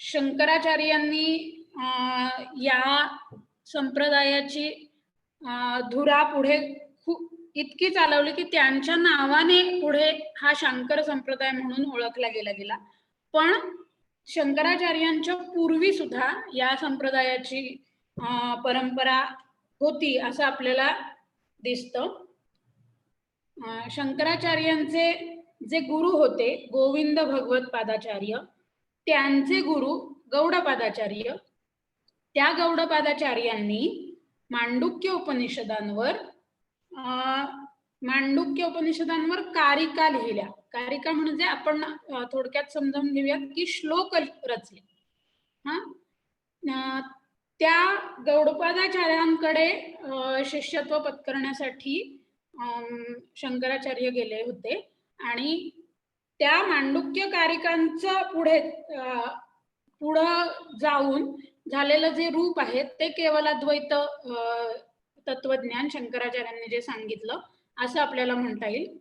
शंकराचार्यांनी या संप्रदायाची धुरा पुढे खूप इतकी चालवली की त्यांच्या नावाने पुढे हा शंकर संप्रदाय म्हणून ओळखला गेला. पण शंकराचार्यांच्या पूर्वी सुद्धा या संप्रदायाची परंपरा होती असं आपल्याला दिसतं. शंकराचार्यांचे जे गुरु होते गोविंद भगवत पादाचार्य, त्यांचे गुरु गौडपादाचार्य, त्या गौडपादाचार्यांनी मांडुक्य उपनिषदांवर कारिका लिहिल्या. कारिका म्हणजे आपण थोडक्यात समजावून घेऊयात की श्लोक रचले. त्या गौडपादाचार्यांकडे शिष्यत्व पत्करण्यासाठी शंकराचार्य गेले होते आणि त्या मांडुक्य कारिकांचं पुढं जाऊन झालेलं जे रूप आहे ते केवलाद्वैत तत्वज्ञान शंकराचार्यांनी जे सांगितलं असं आपल्याला म्हणता येईल.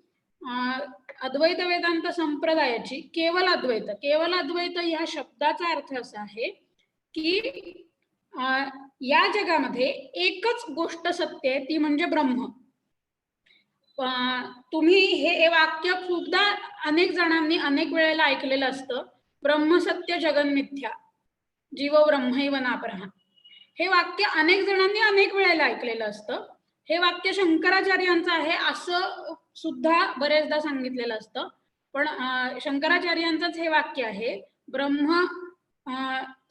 अद्वैत वेदांत संप्रदायाची केवलाद्वैत या शब्दाचा अर्थ असा आहे की या जगामध्ये एकच गोष्ट सत्य आहे, ती म्हणजे ब्रह्म. तुम्ही हे वाक्य खूपदा अनेक जणांनी अनेक वेळेला ऐकलेलं असतं, ब्रह्मसत्य जगन्मिथ्या जीव ब्रह्मैव नापरः. हे वाक्य अनेक जणांनी अनेक वेळेला ऐकलेलं असतं. हे वाक्य शंकराचार्यांचं आहे असं सुद्धा बरेचदा सांगितलेलं असतं. पण शंकराचार्यांचंच हे वाक्य आहे, ब्रह्म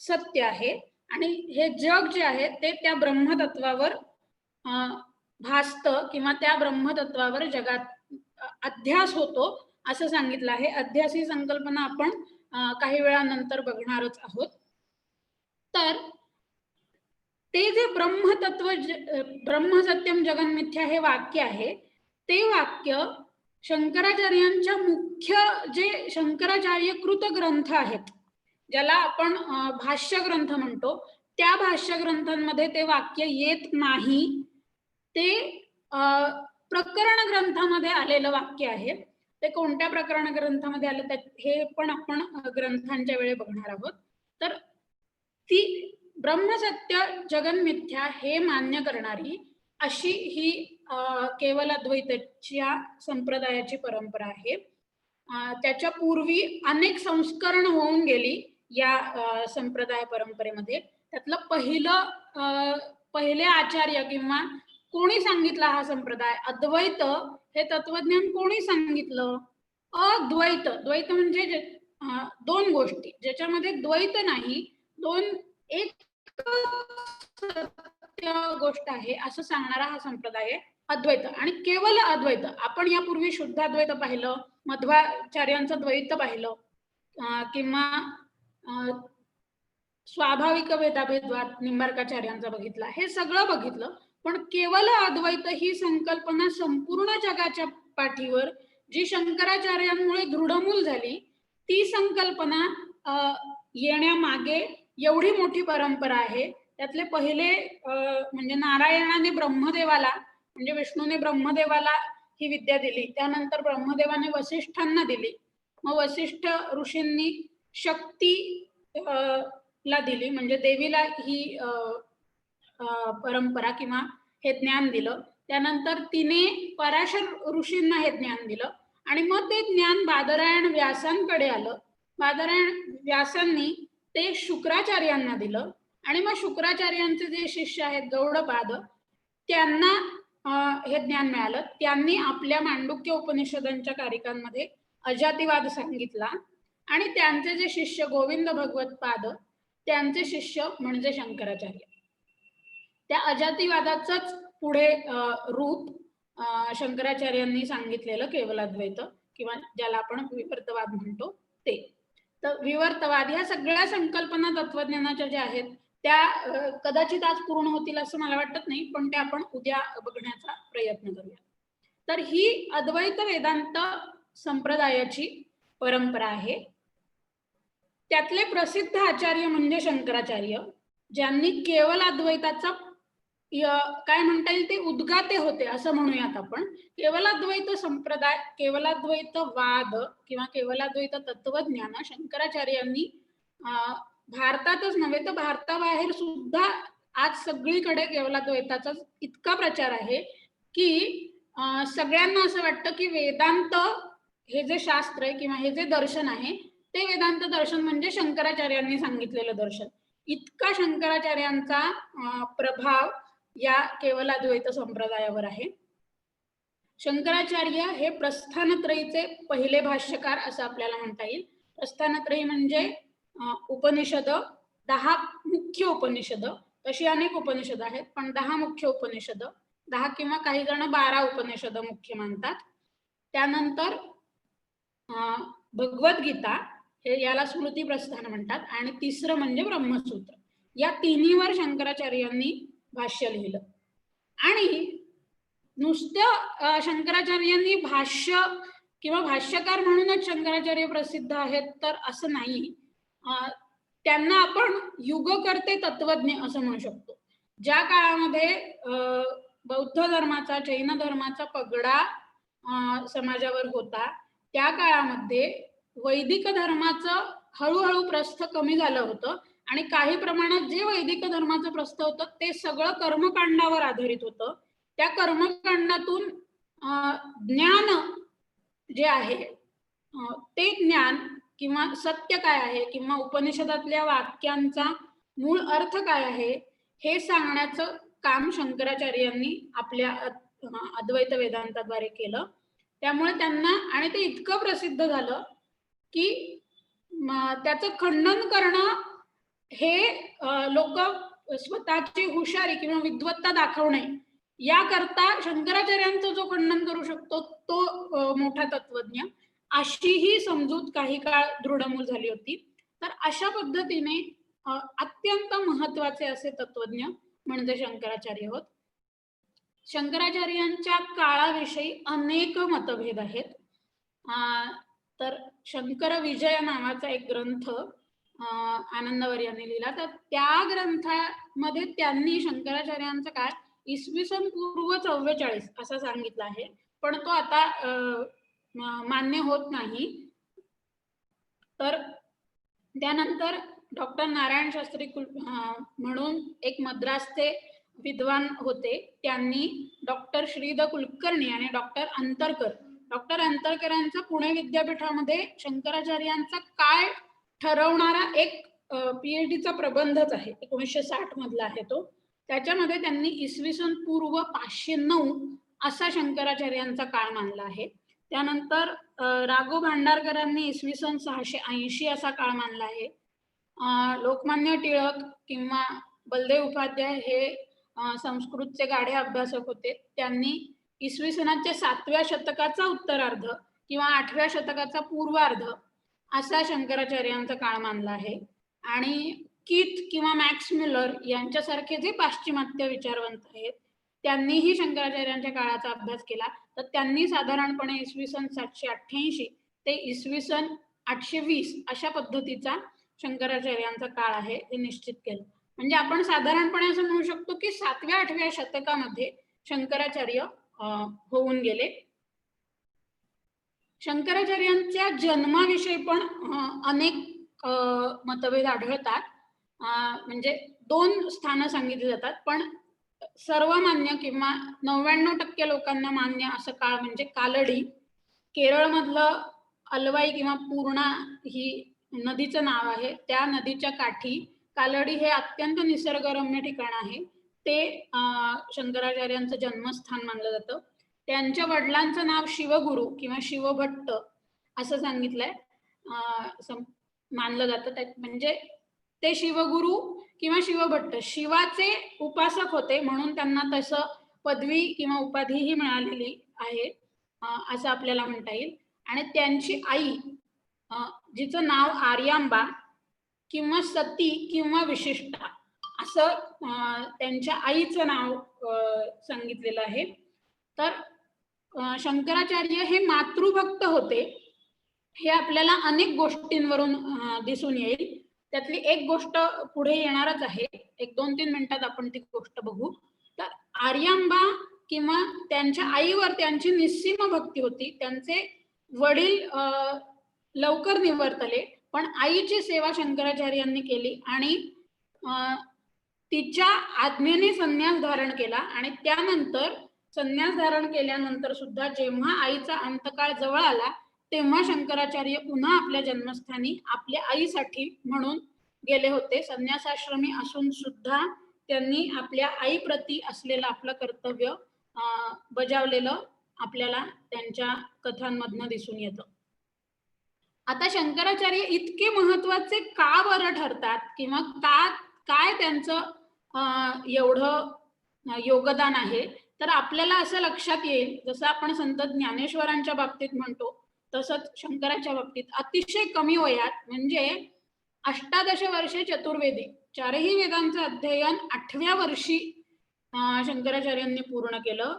सत्य आहे आणि हे जग जे आहे ते त्या ब्रह्मतत्वावर भासतं किंवा त्या ब्रह्मतत्वावर जगात अध्यास होतो असं सांगितलं आहे. अध्यास ही संकल्पना आपण काही वेळानंतर बघणारच आहोत. तर ते जे ब्रह्मसत्यम जगन्मिथ्या हे वाक्य आहे, ते वाक्य शंकराचार्यांच्या मुख्य जे शंकराचार्यकृत ग्रंथ आहेत, ज्याला आपण भाष्य ग्रंथ म्हणतो, त्या भाष्य ग्रंथांमध्ये ते वाक्य येत नाही. ते प्रकरण ग्रंथामध्ये आलेलं वाक्य आहे. ते कोणत्या प्रकरण ग्रंथामध्ये आलं हे पण आपण ग्रंथांच्या वेळी बघणार आहोत. तर ती ब्रह्मसत्य जगन्मिथ्या हे मान्य करणारी अशी ही केवल अद्वैताच्या संप्रदायाची परंपरा आहे. त्याच्या पूर्वी अनेक संस्करण होऊन गेली या संप्रदाय परंपरेमध्ये. त्यातलं पहिले आचार्य किंवा कोणी सांगितला हा संप्रदाय, अद्वैत हे तत्वज्ञान कोणी सांगितलं? अद्वैत. द्वैत म्हणजे दोन गोष्टी ज्याच्यामध्ये द्वैत नाही, एक सत्य गोष्ट आहे असं सांगणारा हा संप्रदाय आहे अद्वैत. आणि केवल अद्वैत, आपण यापूर्वी शुद्धाद्वैत पाहिलं, मध्वाचार्यांचं द्वैत पाहिलं किंवा स्वाभाविक भेदाभेदवाद निंबार्काचार्यांचा बघितला, हे सगळं बघितलं. पण केवल अद्वैत ही संकल्पना संपूर्ण जगाच्या पाठीवर जी शंकराचार्यांमुळे दृढमूल झाली, ती संकल्पना येण्यामागे एवढी मोठी परंपरा आहे. त्यातले पहिले म्हणजे नारायणाने ब्रह्मदेवाला, म्हणजे विष्णूने ब्रह्मदेवाला ही विद्या दिली, त्यानंतर ब्रह्मदेवाने वसिष्ठांना दिली, मग वसिष्ठ ऋषींनी शक्ती ला दिली, म्हणजे देवीला ही परंपरा किंवा हे ज्ञान दिलं. त्यानंतर तिने पराशर ऋषींना हे ज्ञान दिलं आणि मग ते ज्ञान बादरायण व्यासांकडे आलं. बादरायण व्यासांनी ते शुक्राचार्यांना दिलं आणि मग शुक्राचार्यांचे जे शिष्य आहेत गौडपाद, त्यांना हे ज्ञान मिळालं. त्यांनी आपल्या मांडुक्य उपनिषदांच्या कारिकांमध्ये अजातिवाद सांगितला आणि त्यांचे जे शिष्य गोविंद भगवत पाद, त्यांचे शिष्य म्हणजे शंकराचार्य, त्या अजातिवादाचंच पुढे रूप शंकराचार्यांनी सांगितलेलं केवलाद्वैत किंवा ज्याला आपण विवर्तवाद म्हणतो ते. तर विवर्तवाद ह्या सगळ्या संकल्पना तत्वज्ञानाच्या ज्या आहेत त्या कदाचित आज पूर्ण होतील असं मला वाटत नाही, पण त्या आपण उद्या बघण्याचा प्रयत्न करूया. तर ही अद्वैत वेदांत संप्रदायाची परंपरा आहे. त्यातले प्रसिद्ध आचार्य म्हणजे शंकराचार्य, ज्यांनी केवल अद्वैताचा काय म्हणता येईल ते उद्गाते होते असं म्हणूयात आपण. केवलाद्वैत संप्रदाय, केवलाद्वैत वाद किंवा केवलाद्वैत तत्वज्ञान शंकराचार्यांनी भारतातच नव्हे तर भारताबाहेर सुद्धा आज सगळीकडे केवलाद्वैताचा इतका प्रचार आहे की सगळ्यांना असं वाटतं की वेदांत हे जे शास्त्र आहे किंवा हे जे दर्शन आहे ते वेदांत दर्शन म्हणजे शंकराचार्यांनी सांगितलेलं दर्शन. इतका शंकराचार्यांचा प्रभाव या केवलाद्वैत संप्रदायावर आहे. शंकराचार्य हे प्रस्थानत्रयीचे पहिले भाष्यकार असं आपल्याला म्हणता येईल. प्रस्थानत्रयी म्हणजे उपनिषद, 10 मुख्य उपनिषद, तशी अनेक उपनिषद आहेत पण 10 मुख्य उपनिषद, 10 किंवा काही जण 12 उपनिषद मुख्य मानतात. त्यानंतर भगवद्गीता हे याला स्मृती प्रस्थान म्हणतात आणि तिसरं म्हणजे ब्रह्मसूत्र. या तिन्हीवर शंकराचार्यांनी भाष्य लिहिलं. आणि नुसतं शंकराचार्यांनी भाष्य किंवा भाष्यकार म्हणूनच शंकराचार्य प्रसिद्ध आहेत तर असं नाही. त्यांना आपण युगकर्ते तत्वज्ञ असं म्हणू शकतो. ज्या काळामध्ये बौद्ध धर्माचा, जैन धर्माचा पगडा समाजावर होता त्या काळामध्ये वैदिक धर्माचं हळूहळू प्रस्थ कमी झालं होतं आणि काही प्रमाणात जे वैदिक धर्माचं प्रस्थ होतं ते सगळं कर्मकांडावर आधारित होतं. त्या कर्मकांडातून ज्ञान जे आहे ते ज्ञान किंवा सत्य काय आहे किंवा उपनिषदातल्या वाक्यांचा मूळ अर्थ काय आहे हे सांगण्याचं काम शंकराचार्यांनी आपल्या अद्वैत वेदांताद्वारे केलं. त्यामुळे त्यांना, आणि ते इतकं प्रसिद्ध झालं की त्याचं खंडन करणं हे लोक स्वतःची हुशारी किंवा विद्वत्ता दाखवणे याकरता शंकराचार्यांचा जो खंडन करू शकतो तो मोठा तत्वज्ञ, अशीही समजूत काही काळ दृढमूल झाली होती. तर अशा पद्धतीने अत्यंत महत्वाचे असे तत्वज्ञ म्हणजे शंकराचार्य होत. शंकराचार्यांच्या काळाविषयी अनेक मतभेद आहेत. तर शंकर विजय नावाचा एक ग्रंथ आनंदवर यांनी लिहिला. तर त्या ग्रंथामध्ये त्यांनी शंकराचार्यांचा काळ इसवी सन पूर्व 44 असा सांगितला आहे, पण तो आता मान्य होत नाही. तर त्यानंतर डॉक्टर नारायण शास्त्री म्हणून एक मद्रासचे विद्वान होते, त्यांनी डॉक्टर श्रीद कुलकर्णी आणि डॉक्टर अंतरकरांचा पुणे विद्यापीठामध्ये शंकराचार्यांचा काळ ठरवणारा एक पीएचडीचा प्रबंधच आहे, 1960 मधला आहे तो. त्याच्यामध्ये त्यांनी इसवी सन पूर्व 509 असा शंकराचार्यांचा काळ मानला आहे. त्यानंतर राघव भांडारकरांनी इसवी सन 680 असा काळ मानला आहे. लोकमान्य टिळक किंवा बलदेव उपाध्याय हे संस्कृतचे गाढे अभ्यासक होते, त्यांनी इसवी सनाच्या 7व्या शतकाचा उत्तरार्ध किंवा 8व्या शतकाचा पूर्वार्ध असा शंकराचार्यांचा काळ मानला आहे. आणि कीथ किंवा मॅक्स म्युलर यांच्यासारखे जे पाश्चिमात्य विचारवंत आहेत त्यांनीही शंकराचार्यांच्या काळाचा अभ्यास केला. तर त्यांनी साधारणपणे इसवी सन 788 ते इसवी सन 820 अशा पद्धतीचा शंकराचार्यांचा काळ आहे हे निश्चित केलं. म्हणजे आपण साधारणपणे असं म्हणू शकतो की 7व्या-8व्या शतकामध्ये शंकराचार्य होऊन गेले. शंकराचार्यांच्या जन्माविषयी पण अनेक मतभेद आढळतात. म्हणजे 2 स्थानं सांगितली जातात, पण सर्वमान्य किंवा 99% लोकांना मान्य असं काळ म्हणजे कालडी. केरळमधलं अलवाई किंवा पूर्णा ही नदीचं नाव आहे, त्या नदीच्या काठी कालडी हे अत्यंत निसर्गरम्य ठिकाण आहे. ते शंकराचार्यांचं जन्मस्थान मानलं जातं. त्यांच्या वडिलांचं नाव शिवगुरु किंवा शिवभट्ट असं सांगितलंय, मानलं जातं. म्हणजे ते शिवगुरु किंवा शिवभट्ट शिवाचे उपासक होते म्हणून त्यांना तसं पदवी किंवा उपाधीही मिळालेली आहे असं आपल्याला म्हणता येईल. आणि त्यांची आई जिचं नाव आर्यांबा किंवा सती किंवा विशिष्टा असं त्यांच्या आईचं नाव सांगितलेलं आहे. तर शंकराचार्य हे मातृभक्त होते हे आपल्याला अनेक गोष्टींवरून दिसून येईल. त्यातली एक गोष्ट पुढे येणारच आहे, 1-2-3 मिनिटात आपण ती गोष्ट बघू. तर आर्यांबा किंवा त्यांच्या आईवर त्यांची निस्सीम भक्ती होती. त्यांचे वडील लवकर निवर्तले पण आईची सेवा शंकराचार्यांनी केली आणि तिच्या आज्ञेने संन्यास धारण केला. आणि त्यानंतर संन्यास धारण केल्यानंतर सुद्धा जेव्हा आईचा अंतकाळ जवळ आला तेव्हा शंकराचार्य पुन्हा आपल्या जन्मस्थानी आपल्या आईसाठी म्हणून गेले होते. संन्यासाश्रमी असून सुद्धा त्यांनी आपल्या आईप्रती असलेलं आपलं कर्तव्य बजावलेलं आपल्याला त्यांच्या कथांमधनं दिसून येतं. आता शंकराचार्य इतके महत्वाचे का बरं ठरतात किंवा काय त्यांचं एवढं योगदान आहे, तर आपल्याला असं लक्षात येईल, जसं आपण संत ज्ञानेश्वरांच्या बाबतीत म्हणतो तसंच शंकराच्या बाबतीत अतिशय कमी वयात म्हणजे 18 वर्षे चतुर्वेदी, चारही वेदांचं अध्ययन 8व्या वर्षी शंकराचार्यांनी पूर्ण केलं.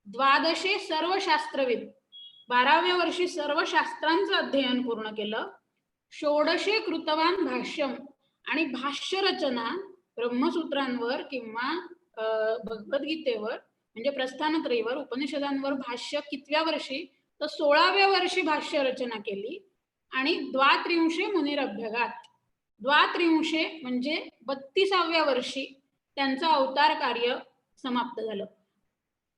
12 सर्व शास्त्रविद, 12व्या वर्षी सर्व शास्त्रांचं अध्ययन पूर्ण केलं. 16 कृतवान भाष्यम, आणि भाष्य रचना ब्रह्मसूत्रांवर किंवा भगवद्गीतेवर म्हणजे प्रस्थानत्रयीवर उपनिषदांवर भाष्य कितव्या वर्षी, तर 16व्या वर्षी भाष्य रचना केली. आणि द्वात्रिंशे मुनिरभ्यगात, द्वात्रिंशे म्हणजे 32व्या वर्षी त्यांचं अवतार कार्य समाप्त झालं.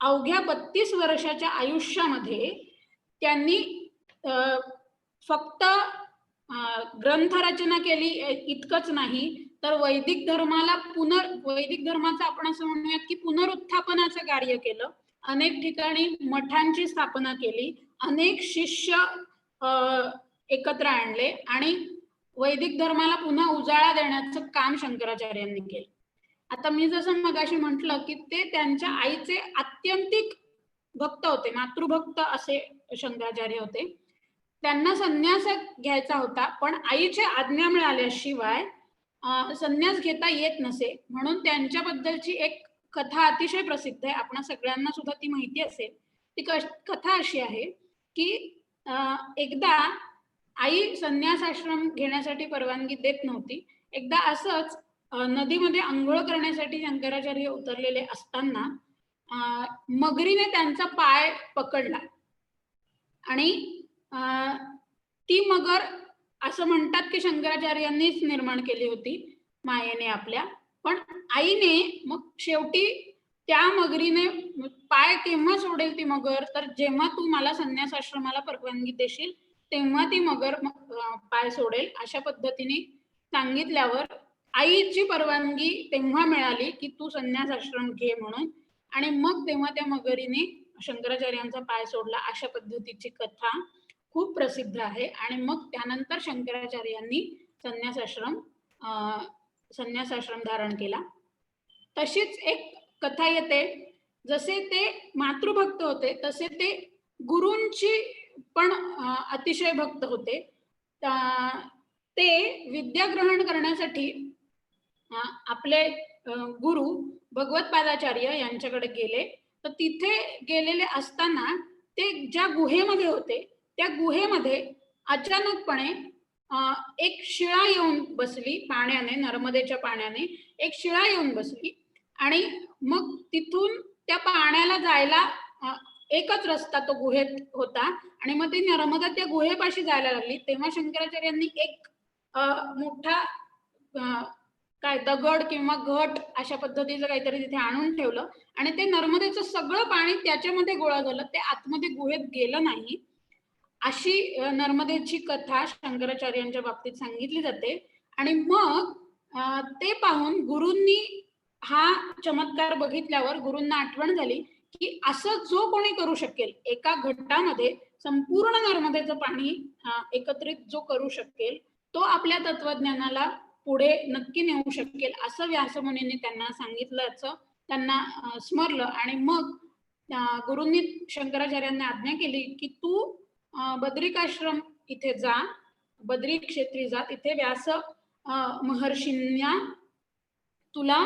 अवघ्या 32 वर्षाच्या आयुष्यामध्ये त्यांनी फक्त ग्रंथरचना केली इतकंच नाही, तर वैदिक धर्माचं आपण असं म्हणूयात की पुनरुत्थापनाचं कार्य केलं. अनेक ठिकाणी मठांची स्थापना केली, अनेक शिष्य एकत्र आणले आणि वैदिक धर्माला पुन्हा उजाळा देण्याचं काम शंकराचार्यांनी केलं. आता मी जसं मगाशी म्हटलं की ते त्यांच्या आईचे आत्यंतिक भक्त होते, मातृभक्त असे शंकराचार्य होते. त्यांना संन्यास घ्यायचा होता, पण आईची आज्ञा मिळाल्याशिवाय संन्यास घेता येत नसे. म्हणून त्यांच्याबद्दलची एक कथा अतिशय प्रसिद्ध आहे, आपण सगळ्यांना सुद्धा ती माहिती असेल. ती कथा अशी आहे की एकदा आई संन्यास आश्रम घेण्यासाठी परवानगी देत नव्हती. एकदा असंच नदीमध्ये आंघोळ करण्यासाठी शंकराचार्य उतरलेले असताना मगरीने त्यांचा पाय पकडला आणि ती मगर असं म्हणतात की शंकराचार्यांनीच निर्माण केली होती मायेने आपल्या. पण आईने मग शेवटी त्या मगरीने पाय केव्हा सोडेल ती मगर, तर जेव्हा तू मला संन्यास आश्रमाला परवानगी देशील तेव्हा ती मगर पाय सोडेल, अशा पद्धतीने सांगितल्यावर आईची परवानगी तेव्हा मिळाली की तू संन्यास आश्रम घे म्हणून. आणि मग तेव्हा त्या मगरीने शंकराचार्यांचा पाय सोडला. अशा पद्धतीची कथा खूप प्रसिद्ध आहे. आणि मग त्यानंतर शंकराचार्यांनी संन्यास आश्रम धारण केला. तशीच एक कथा येते, जसे ते मातृभक्त होते तसे ते गुरूंची पण अतिशय भक्त होते. ते विद्या ग्रहण करण्यासाठी आपले गुरु भगवत्पादाचार्य यांच्याकडे गेले. तर तिथे गेलेले असताना ते ज्या गुहेमध्ये होते त्या गुहेमध्ये अचानकपणे एक शिळा येऊन बसली पाण्याने, नर्मदेच्या पाण्याने एक शिळा येऊन बसली. आणि मग तिथून त्या पाण्याला जायला एकच रस्ता तो गुहेत होता. आणि मग ती नर्मदा त्या गुहेपाशी जायला लागली. तेव्हा शंकराचार्यांनी एक मोठा काय दगड किंवा घट अशा पद्धतीचं काहीतरी तिथे आणून ठेवलं आणि ते नर्मदेचं सगळं पाणी त्याच्यामध्ये गोळा झालं, ते आतमध्ये गुहेत गेलं नाही. अशी नर्मदेची कथा शंकराचार्यांच्या बाबतीत सांगितली जाते. आणि मग ते पाहून गुरूंनी हा चमत्कार बघितल्यावर गुरूंना आठवण झाली की असं जो कोणी करू शकेल, एका घटामध्ये संपूर्ण नर्मदेचं पाणी एकत्रित जो करू शकेल तो आपल्या तत्वज्ञानाला पुढे नक्की नेऊ शकेल, असं व्यासमुनींनी त्यांना सांगितल्याचं त्यांना स्मरलं. आणि मग गुरूंनी शंकराचार्यांना आज्ञा केली की तू बद्रिकाश्रम इथे जा, बद्री क्षेत्री जा, तिथे व्यास महर्षींना तुला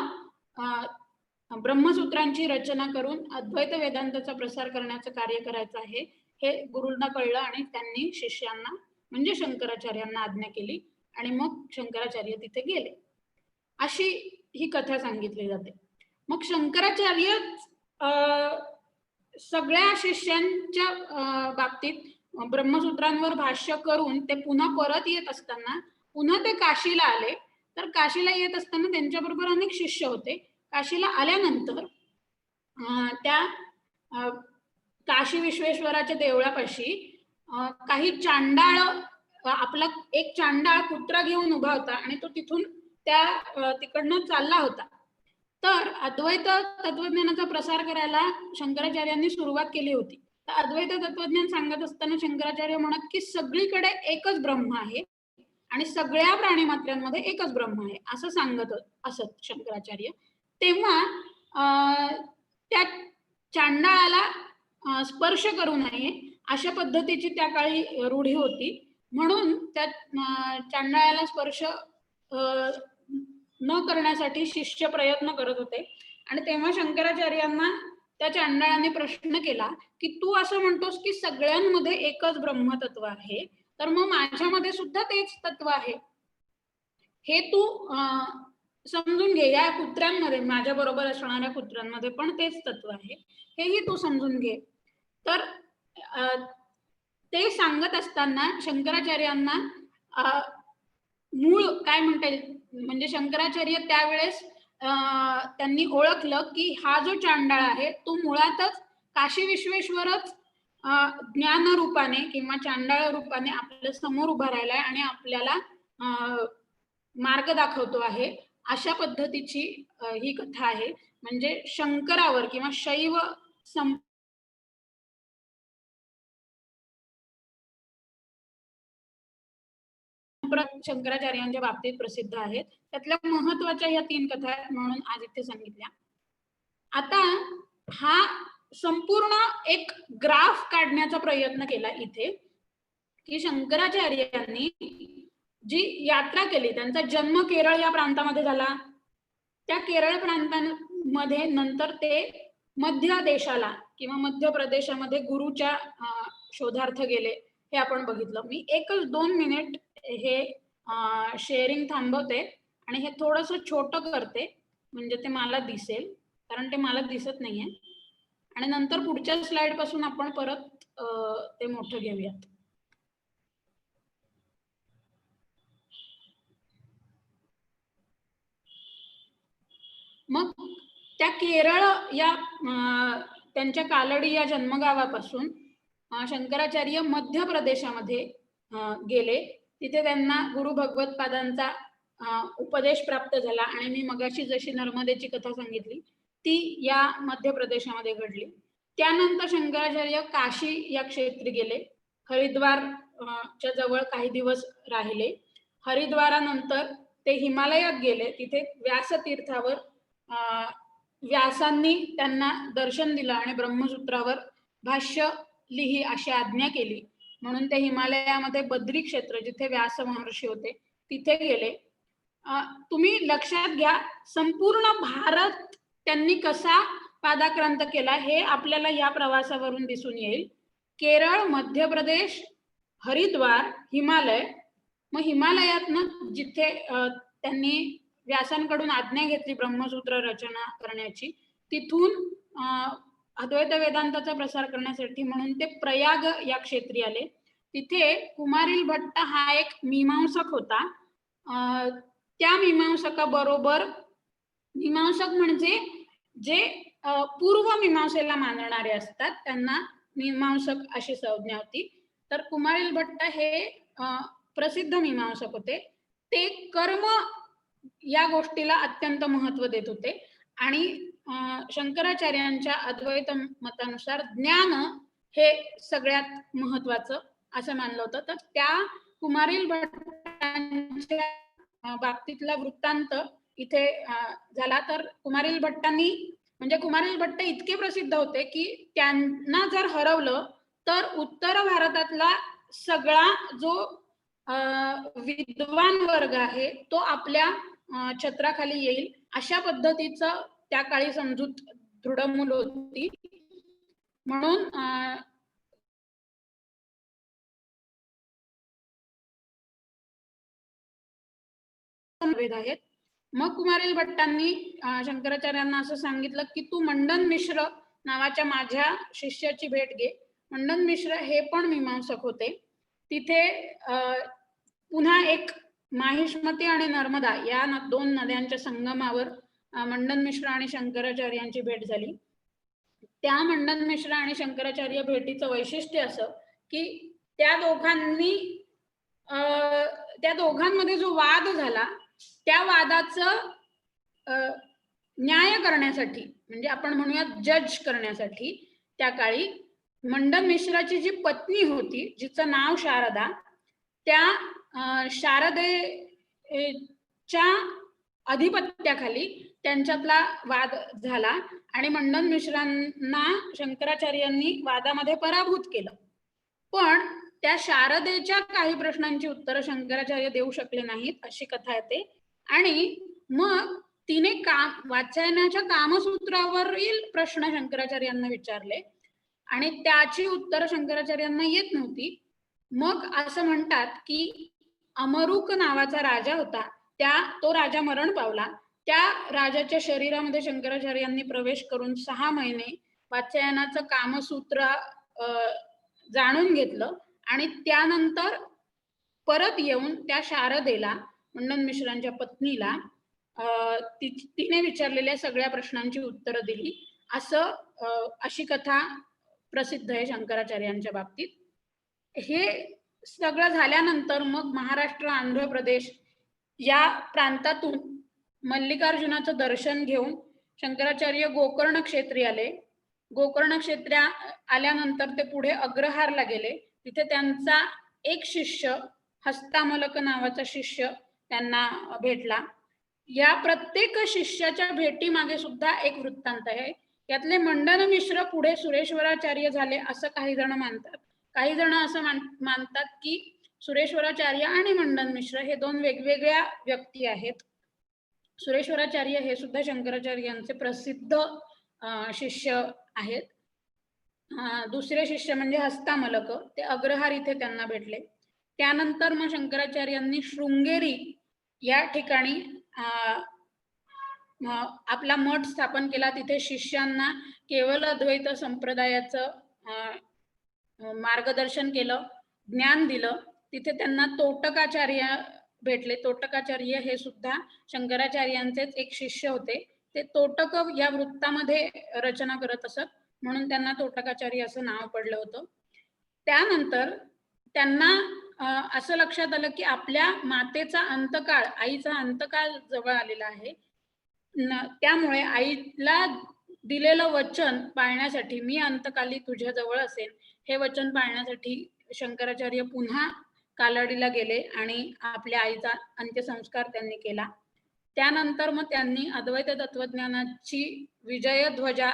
ब्रह्मसूत्रांची रचना करून अद्वैत वेदांताचा प्रसार करण्याचं कार्य करायचं आहे. हे गुरूंना कळलं आणि त्यांनी शिष्यांना म्हणजे शंकराचार्यांना आज्ञा केली आणि मग शंकराचार्य तिथे गेले. अशी ही कथा सांगितली जाते. मग शंकराचार्य सगळ्या शिष्यांच्या बाबतीत ब्रह्मसूत्रांवर भाष्य करून ते पुन्हा परत येत असताना पुन्हा ते काशीला आले. तर काशीला येत असताना त्यांच्याबरोबर अनेक शिष्य होते. काशीला आल्यानंतर त्या काशी विश्वेश्वराच्या देवळापाशी काही चांडाळ, आपला एक चांडाळ कुत्रा घेऊन उभा होता आणि तो तिथून तिकडनं चालला होता. तर अद्वैत तत्वज्ञानाचा प्रसार करायला शंकराचार्यांनी सुरुवात केली होती. तर अद्वैत तत्वज्ञान सांगत असताना शंकराचार्य म्हणत की सगळीकडे एकच ब्रह्म आहे आणि सगळ्या प्राणीमात्रांमध्ये एकच ब्रह्म आहे असं सांगत असत शंकराचार्य. तेव्हा त्या चांडाळाला स्पर्श करू नये अशा पद्धतीची त्या काळी रूढी होती. म्हणून त्या चांडाळाला स्पर्श न करण्यासाठी शिष्य प्रयत्न करत होते. आणि तेव्हा शंकराचार्यांना त्या चांडाळाने प्रश्न केला की तू असं म्हणतोस की सगळ्यांमध्ये एकच ब्रह्मतत्व आहे, तर मग माझ्यामध्ये सुद्धा तेच तत्व आहे हे तू समजून घे. या कुत्र्यांमध्ये, माझ्या बरोबर असणाऱ्या कुत्र्यांमध्ये पण तेच तत्व आहे, हेही तू समजून घे. तर ते सांगत असताना शंकराचार्यांना मूळ काय म्हणता येईल, म्हणजे शंकराचार्य त्यावेळेस त्यांनी ओळखलं की हा जो चांडाळ आहे तो मुळातच काशी विश्वेश्वरच ज्ञान रूपाने किंवा चांडाळ रूपाने आपल्या समोर उभा राहिलाय आणि आपल्याला मार्ग दाखवतो आहे. अशा पद्धतीची ही कथा आहे. म्हणजे शंकरावर किंवा शैव शंकराचार्यांच्या बाबतीत प्रसिद्ध आहेत. त्यातल्या महत्वाच्या या 3 कथा म्हणून आज इथे सांगितल्या. आता हा संपूर्ण एक ग्राफ काढण्याचा प्रयत्न केला इथे की शंकराचार्यांनी जी यात्रा केली, त्यांचा जन्म केरळ या प्रांतामध्ये झाला. त्या केरळ प्रांतामध्ये नंतर ते मध्य देशाला किंवा मध्य प्रदेशामध्ये गुरुच्या शोधार्थ गेले, हे आपण बघितलं. मी एकच 2 मिनिट हे शेअरिंग थांबवते आणि हे थोडंसं छोटं करते म्हणजे ते मला दिसेल, कारण ते मला दिसत नाहीये. आणि नंतर पुढच्या स्लाइड पासून आपण परत ते मोठं घेऊयात. मग त्या केरळ या त्यांच्या कालडी या जन्मगावापासून शंकराचार्य मध्य प्रदेशामध्ये गेले. तिथे त्यांना गुरु भगवत्पादांचा उपदेश प्राप्त झाला आणि मी मगाशी जशी नर्मदेची कथा सांगितली ती या मध्य प्रदेशामध्ये घडली. त्यानंतर शंकराचार्य काशी या क्षेत्री गेले. हरिद्वार च्या जवळ काही दिवस राहिले. हरिद्वारानंतर ते हिमालयात गेले. तिथे व्यासतीर्थावर व्यासांनी त्यांना दर्शन दिलं आणि ब्रह्मसूत्रावर भाष्य लिही अशी आज्ञा केली. म्हणून ते हिमालयामध्ये बद्री क्षेत्र, जिथे व्यास महर्षी होते, तिथे गेले. तुम्ही लक्षात घ्या, संपूर्ण भारत त्यांनी कसा पादाक्रांत केला हे आपल्याला या प्रवासावरून दिसून येईल. केरळ, मध्य प्रदेश, हरिद्वार, हिमालय. मग हिमालयातनं जिथे त्यांनी व्यासांकडून आज्ञा घेतली ब्रह्मसूत्र रचना करण्याची, तिथून अद्वैत वेदांताचा प्रसार करण्यासाठी म्हणून ते प्रयाग या क्षेत्री आले. तिथे कुमारिल भट्ट हा एक मीमांसक होता. त्या मीमांसकाबरोबर, मीमांसक म्हणजे जे पूर्व मीमांसेला मानणारे असतात त्यांना मीमांसक अशी संज्ञा होती. तर कुमारिल भट्ट हे प्रसिद्ध मीमांसक होते. ते कर्म या गोष्टीला अत्यंत महत्व देत होते आणि शंकराचार्यांच्या अद्वैत मतानुसार ज्ञान हे सगळ्यात महत्वाचं असं मानलं होतं. तर त्या कुमारिल भट्टांच्या बाबतीतला वृत्तांत इथे झाला. तर कुमारिल भट्टांनी, म्हणजे कुमारिल भट्ट इतके प्रसिद्ध होते की त्यांना जर हरवलं तर उत्तर भारतातला सगळा जो विद्वान वर्ग आहे तो आपल्या छत्राखाली येईल अशा पद्धतीचं त्या काळी समजूत दृढमूल होती. म्हणून भेद आहेत. मग कुमारिल भट्टांनी शंकराचार्यांना असं सांगितलं की तू मंडन मिश्र नावाच्या माझ्या शिष्याची भेट घे. मंडन मिश्र हे पण मीमांसक होते. तिथे पुन्हा एक माहिष्मती आणि नर्मदा या दोन नद्यांच्या संगमावर मंडन मिश्र आणि शंकराचार्यांची भेट झाली. त्या मंडन मिश्र आणि शंकराचार्य भेटीचं वैशिष्ट्य असं की त्या दोघांमध्ये जो वाद झाला त्या वादाचं न्याय करण्यासाठी, म्हणजे आपण म्हणूया जज करण्यासाठी, त्या काळी मंडन मिश्राची जी पत्नी होती जिचं नाव शारदा, त्या शारदेच्या अधिपत्याखाली त्यांच्यातला वाद झाला आणि मंडन मिश्रांना शंकराचार्यांनी वादामध्ये पराभूत केलं. पण त्या शारदेच्या काही प्रश्नांची उत्तरं शंकराचार्य देऊ शकले नाहीत अशी कथा येते. आणि मग तिने वाचायनाच्या कामसूत्रावरील प्रश्न शंकराचार्यांना विचारले आणि त्याची उत्तरं शंकराचार्यांना येत नव्हती. मग असं म्हणतात की अमरुक नावाचा राजा होता, तो राजा मरण पावला. त्या राजाच्या शरीरामध्ये शंकराचार्यांनी प्रवेश करून 6 महिने वाचायनाचं कामसूत्र जाणून घेतलं आणि त्यानंतर परत येऊन त्या शारदेला, मंडन मिश्रांच्या पत्नीला, तिने विचारलेल्या सगळ्या प्रश्नांची उत्तरं दिली. अशी कथा प्रसिद्ध आहे शंकराचार्यांच्या बाबतीत. हे सगळं झाल्यानंतर मग महाराष्ट्र, आंध्र प्रदेश या प्रांतातून मल्लिकार्जुनाचं दर्शन घेऊन शंकराचार्य गोकर्ण क्षेत्री आले. गोकर्ण क्षेत्रा आल्यानंतर ते पुढे अग्रहारला गेले. तिथे त्यांचा एक शिष्य, हस्तामलक नावाचा शिष्य त्यांना भेटला. या प्रत्येक शिष्याच्या भेटीमागे सुद्धा एक वृत्तांत आहे. यातले मंडन मिश्र पुढे सुरेश्वराचार्य झाले असं काही जण मानतात. काही जण असं मानतात की सुरेश्वराचार्य आणि मंडन मिश्र हे दोन वेगवेगळ्या व्यक्ती आहेत. सुरेश्वराचार्य हे सुद्धा शंकराचार्यांचे प्रसिद्ध शिष्य आहेत. दुसरे शिष्य म्हणजे हस्तामलक, ते अग्रहार इथे त्यांना भेटले. त्यानंतर मग शंकराचार्यांनी शृंगेरी या ठिकाणी आपला मठ स्थापन केला. तिथे शिष्यांना केवल अद्वैत संप्रदायाचं मार्गदर्शन केलं, ज्ञान दिलं. तिथे त्यांना तोटकाचार्य भेटले. तोटकाचार्य हे सुद्धा शंकराचार्यांचेच एक शिष्य होते. ते तोटक या वृत्तामध्ये रचना करत असत, म्हणून त्यांना तोटकाचार्य असं नाव पडलं होतं. त्यानंतर त्यांना असं लक्षात आलं की आपल्या मातेचा अंतकाळ, आईचा अंतकाळ जवळ आलेला आहे. त्यामुळे आईला दिलेलं वचन पाळण्यासाठी, मी अंतकाली तुझ्या जवळ असेन, हे वचन पाळण्यासाठी शंकराचार्य पुन्हा कालाडीला गेले आणि आपल्या आईचा अंत्यसंस्कार त्यांनी केला. त्यानंतर मग त्यांनी अद्वैत तत्वज्ञानाची विजयध्वजा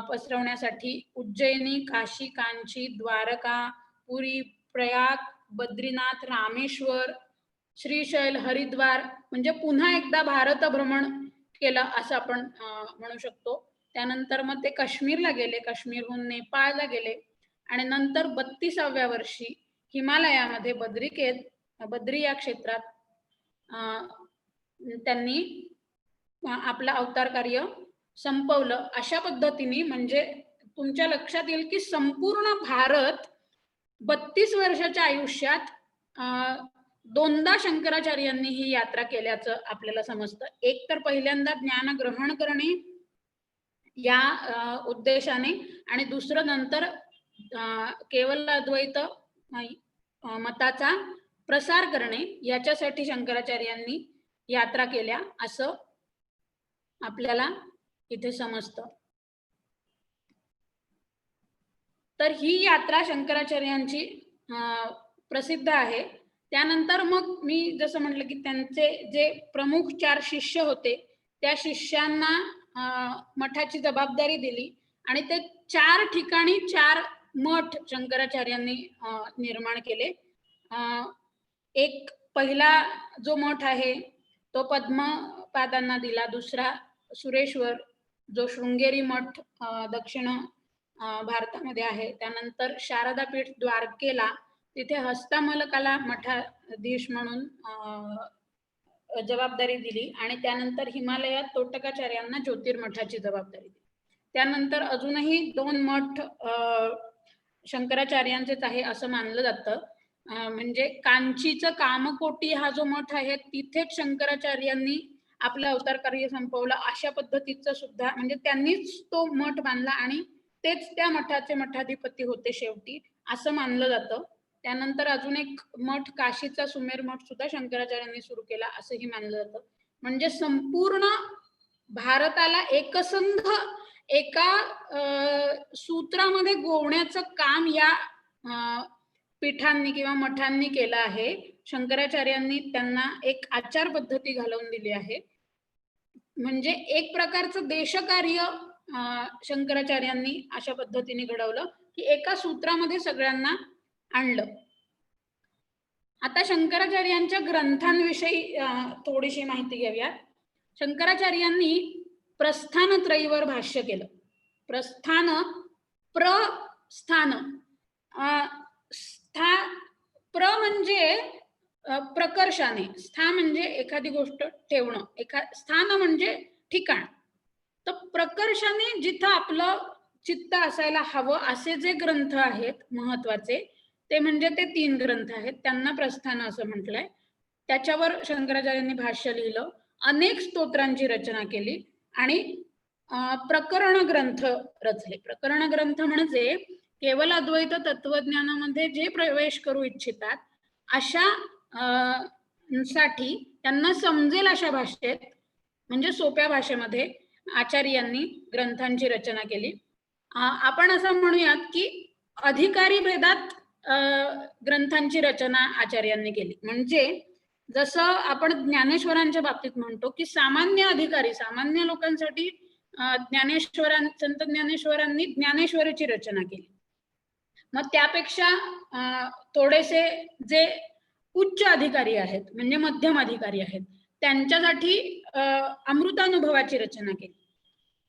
पसरवण्यासाठी उज्जैनी, काशी, कांची, द्वारका, पुरी, प्रयाग, बद्रीनाथ, रामेश्वर, श्रीशैल, हरिद्वार, म्हणजे पुन्हा एकदा भारत भ्रमण केलं असं आपण म्हणू शकतो. त्यानंतर मग ते काश्मीरला गेले, काश्मीरहून नेपाळला गेले आणि नंतर 32व्या वर्षी हिमालयामध्ये बद्री या क्षेत्रात त्यांनी आपलं अवतार कार्य संपवलं. अशा पद्धतीने म्हणजे तुमच्या लक्षात येईल की संपूर्ण भारत 32 वर्षाच्या आयुष्यात दोनदा शंकराचार्यांनी ही यात्रा केल्याचं आपल्याला समजतं. एक तर पहिल्यांदा ज्ञान ग्रहण करणे या उद्देशाने, आणि दुसरं नंतर केवल अद्वैत मताचा प्रसार करणे याच्यासाठी शंकराचार्यांनी यात्रा केल्या असं आपल्याला इथे समजतं. तर ही यात्रा शंकराचार्यांची प्रसिद्ध आहे. त्यानंतर मग मी जसं म्हटलं की त्यांचे जे प्रमुख 4 शिष्य होते त्या शिष्यांना मठाची जबाबदारी दिली आणि ते 4 ठिकाणी 4 मठ शंकराचार्यांनी निर्माण केले. एक पहिला जो मठ आहे तो पद्मपादांना दिला. दुसरा सुरेश्वर, जो शृंगेरी मठ दक्षिण भारतामध्ये आहे. त्यानंतर शारदापीठ द्वारकेला, तिथे हस्तामलकाला मठाधीश म्हणून जबाबदारी दिली आणि त्यानंतर हिमालयात तोटकाचार्यांना ज्योतिर्मठाची जबाबदारी दिली. त्यानंतर अजूनही 2 मठ शंकराचार्यांचेच आहे असं मानलं जातं. म्हणजे कांचीचं कामकोटी हा जो मठ आहे तिथेच शंकराचार्यांनी आपलं अवतार कार्य संपवलं, अशा पद्धतीचं सुद्धा, म्हणजे त्यांनीच तो मठ बांधला आणि तेच त्या मठाचे मठाधिपती होते शेवटी, असं मानलं जातं. त्यानंतर अजून एक मठ काशीचा सुमेर मठ सुद्धा शंकराचार्यांनी सुरू केला असंही मानलं जातं. म्हणजे संपूर्ण भारताला एकसंध एका सूत्रामध्ये गोवण्याचं काम या पीठांनी किंवा मठांनी केलं आहे. शंकराचार्यांनी त्यांना एक आचार पद्धती घालवून दिली आहे. म्हणजे एक प्रकारचं देशकार्य शंकराचार्यांनी अशा पद्धतीने घडवलं की एका सूत्रामध्ये सगळ्यांना आणलं. आता शंकराचार्यांच्या ग्रंथांविषयी थोडीशी माहिती घेऊयात. शंकराचार्यांनी प्रस्थानत्रयीवर भाष्य केलं. प्रस्थान, प्रस्थान, प्र म्हणजे प्रकर्षाने, स्था म्हणजे एखादी गोष्ट ठेवणं, स्थान म्हणजे ठिकाण. तर प्रकर्षाने जिथं आपलं चित्त असायला हवं असे जे ग्रंथ आहेत महत्वाचे, ते म्हणजे ते 3 ग्रंथ आहेत, त्यांना प्रस्थान असं म्हटलंय. त्याच्यावर शंकराचार्यांनी भाष्य लिहिलं, अनेक स्तोत्रांची रचना केली आणि प्रकरण ग्रंथ रचले. प्रकरण ग्रंथ म्हणजे केवळ अद्वैत तत्वज्ञानामध्ये जे प्रवेश करू इच्छितात अशा साठी त्यांना समजेल अशा भाषेत, म्हणजे सोप्या भाषेमध्ये आचार्यांनी ग्रंथांची रचना केली. आपण असं म्हणूयात की अधिकारी भेदात ग्रंथांची रचना आचार्यांनी केली. म्हणजे जसं आपण ज्ञानेश्वरांच्या बाबतीत म्हणतो की सामान्य अधिकारी, सामान्य लोकांसाठी संत ज्ञानेश्वरांनी ज्ञानेश्वरीची रचना केली. मग त्यापेक्षा थोडेसे जे उच्च अधिकारी आहेत, म्हणजे मध्यम अधिकारी आहेत, त्यांच्यासाठी अमृतानुभवाची रचना केली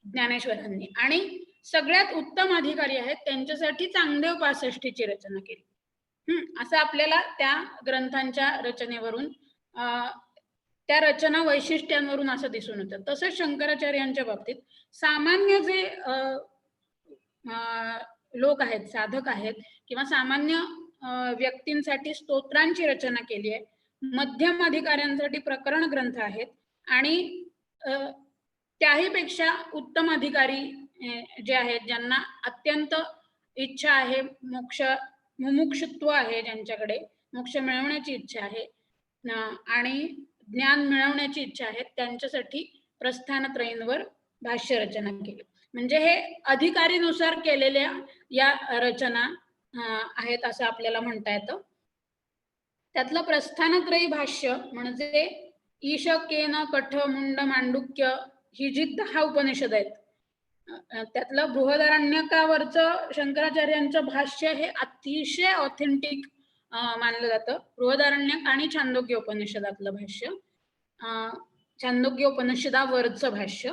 ज्ञानेश्वरांनी. आणि सगळ्यात उत्तम अधिकारी आहेत त्यांच्यासाठी चांगदेव 65ची रचना केली. असं आपल्याला त्या ग्रंथांच्या रचनेवरून, त्या रचना वैशिष्ट्यांवरून असं दिसून येतं. तसंच शंकराचार्यांच्या बाबतीत सामान्य जे लोक आहेत, साधक आहेत किंवा सामान्य व्यक्तींसाठी स्तोत्रांची रचना केली आहे. मध्यम अधिकाऱ्यांसाठी प्रकरण ग्रंथ आहेत आणि त्याही पेक्षा उत्तम अधिकारी जे आहेत, ज्यांना अत्यंत इच्छा आहे, मुमुक्षुत्व आहे, ज्यांच्याकडे मोक्ष मिळवण्याची इच्छा आहे आणि ज्ञान मिळवण्याची इच्छा आहे, त्यांच्यासाठी प्रस्थानत्रयींवर भाष्य रचना केली. म्हणजे हे अधिकारीनुसार केलेल्या या रचना आहेत असं आपल्याला म्हणता येतं. त्यातलं प्रस्थानत्रयी भाष्य म्हणजे ईशकेन, कठ, मुंड, मांडुक्य ही जी 10 उपनिषद आहेत, त्यातलं बृहदारण्यकावरचं शंकराचार्यांचं भाष्य हे अतिशय ऑथेंटिक मानलं जातं. बृहदारण्यक आणि छांदोग्य उपनिषदातलं भाष्य, छांदोग्य उपनिषदावरचं भाष्य.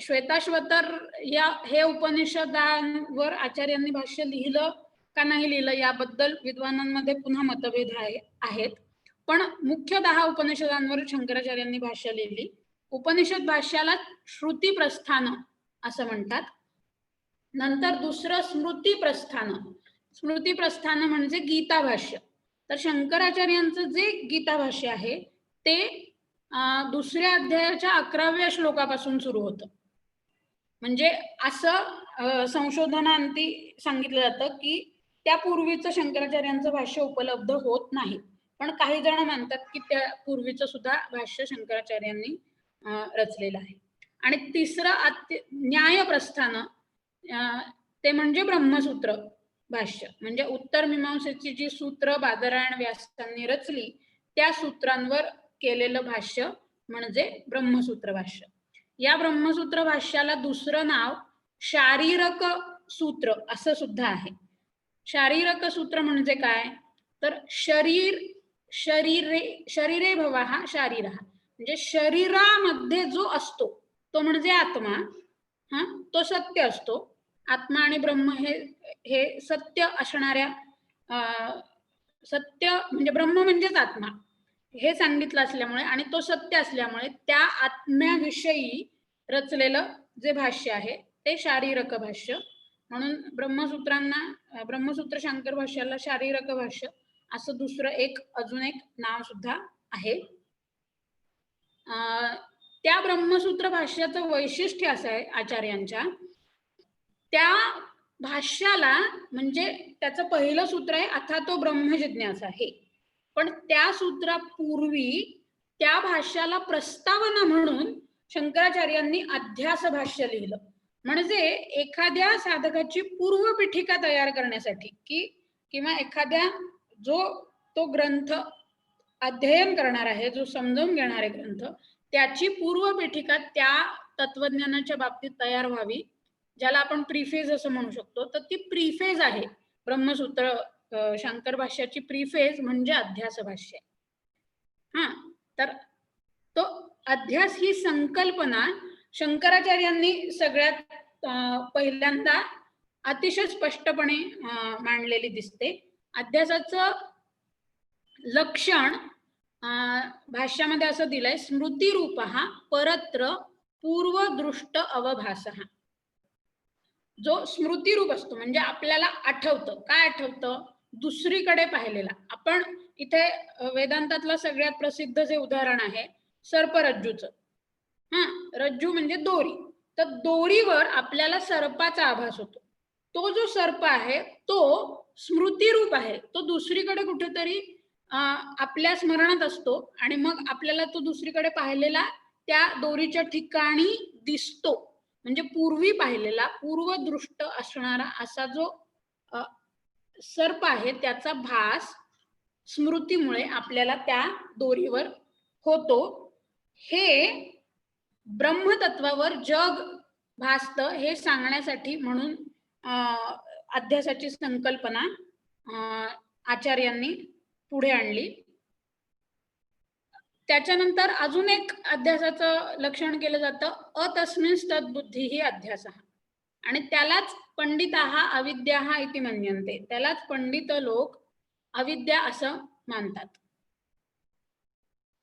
श्वेताश्वतर या हे उपनिषदांवर आचार्यांनी भाष्य लिहिलं का नाही लिहिलं याबद्दल विद्वानांमध्ये पुन्हा मतभेद आहेत. पण मुख्य 10 उपनिषदांवर शंकराचार्यांनी भाष्य लिहिली. उपनिषद भाष्याला श्रुती प्रस्थान असं म्हणतात. नंतर दुसरं स्मृती प्रस्थान. स्मृती प्रस्थान म्हणजे गीता भाष्य. तर शंकराचार्यांचं जे गीता भाष्य आहे ते दुसऱ्या अध्यायाच्या 11व्या श्लोकापासून सुरू होतं. म्हणजे असं संशोधनांती सांगितलं जातं की त्यापूर्वीचं शंकराचार्यांचं भाष्य उपलब्ध होत नाही. पण काही जण मानतात की त्या पूर्वीचं सुद्धा भाष्य शंकराचार्यांनी रचलेलं आहे. आणि तिसरं न्याय प्रस्थान, ते म्हणजे ब्रह्मसूत्र भाष्य. म्हणजे उत्तर मीमांसेची जी सूत्र बादरायण व्यासांनी रचली त्या सूत्रांवर केलेलं भाष्य म्हणजे ब्रह्मसूत्र भाष्य. या ब्रह्मसूत्र भाष्याला दुसरं नाव शारीरक सूत्र असं सुद्धा आहे. शारीरक सूत्र म्हणजे काय, तर शरीरे भवा हा शारीर, म्हणजे शरीरामध्ये जो असतो तो म्हणजे आत्मा, तो सत्य असतो. आत्मा आणि ब्रह्म हे सत्य असणाऱ्या, सत्य म्हणजे ब्रह्म म्हणजेच आत्मा हे सांगितलं असल्यामुळे आणि तो सत्य असल्यामुळे त्या आत्म्याविषयी रचलेलं जे भाष्य आहे ते शारीरक भाष्य म्हणून ब्रह्मसूत्र शंकर भाष्याला शारीरक भाष्य असं दुसरं अजून एक नाव सुद्धा आहे. त्या ब्रह्मसूत्र भाष्याचं वैशिष्ट्य असं आहे आचार्यांच्या, त्या भाष्याला म्हणजे त्याचं पहिलं सूत्र आहे अथातो ब्रह्म जिज्ञासा हे, पण त्या सूत्रापूर्वी त्या भाष्याला प्रस्तावना म्हणून शंकराचार्यांनी अध्यास भाष्य लिहिलं. म्हणजे एखाद्या साधकाची पूर्वपीठिका तयार करण्यासाठी किंवा एखाद्या जो तो ग्रंथ अध्ययन करणार आहे, जो समजावून घेणार आहे ग्रंथ, त्याची पूर्वपीठिका त्या तत्वज्ञानाच्या बाबतीत तयार व्हावी, ज्याला आपण प्रीफेज असं म्हणू शकतो. तर ती प्रीफेज आहे ब्रह्मसूत्र शंकर भाष्याची प्रीफेज म्हणजे अध्यास भाष्य. तर तो अध्यास ही संकल्पना शंकराचार्यांनी सगळ्यात पहिल्यांदा अतिशय स्पष्टपणे मांडलेली दिसते. अध्यासाचं लक्षण भाष्यामध्ये असं दिलंय, स्मृतिरूप परत्र पूर्वदृष्ट अवभासः. जो स्मृतिरूप असतो म्हणजे आपल्याला आठवतं, काय आठवतं? दुसरीकडे पाहिलेला. आपण इथे वेदांतातलं सगळ्यात प्रसिद्ध जे उदाहरण आहे सर्परज्जूचं. रज्जू म्हणजे दोरी. तर दोरीवर आपल्याला सर्पाचा आभास होतो. तो जो सर्प आहे तो स्मृतिरूप आहे, तो दुसरीकडे कुठेतरी आपल्या स्मरणात असतो आणि मग आपल्याला तो दुसरीकडे पाहिलेला त्या दोरीच्या ठिकाणी दिसतो. म्हणजे पूर्वी पाहिलेला पूर्वदृष्ट असणारा असा जो सर्प आहे त्याचा भास स्मृतीमुळे आपल्याला त्या दोरीवर होतो. हे ब्रह्मतत्वावर जग भासतं हे सांगण्यासाठी म्हणून अध्यासाची संकल्पना आचार्यांनी पुढे आणली. त्याच्यानंतर अजून एक अध्यासाचं लक्षण केलं जातं, अतस्मिन् तद्बुद्धी ही अध्यास, आणि त्यालाच पंडिताः अविद्याः इति मन्यन्ते. त्यालाच पंडित लोक अविद्या असं मानतात.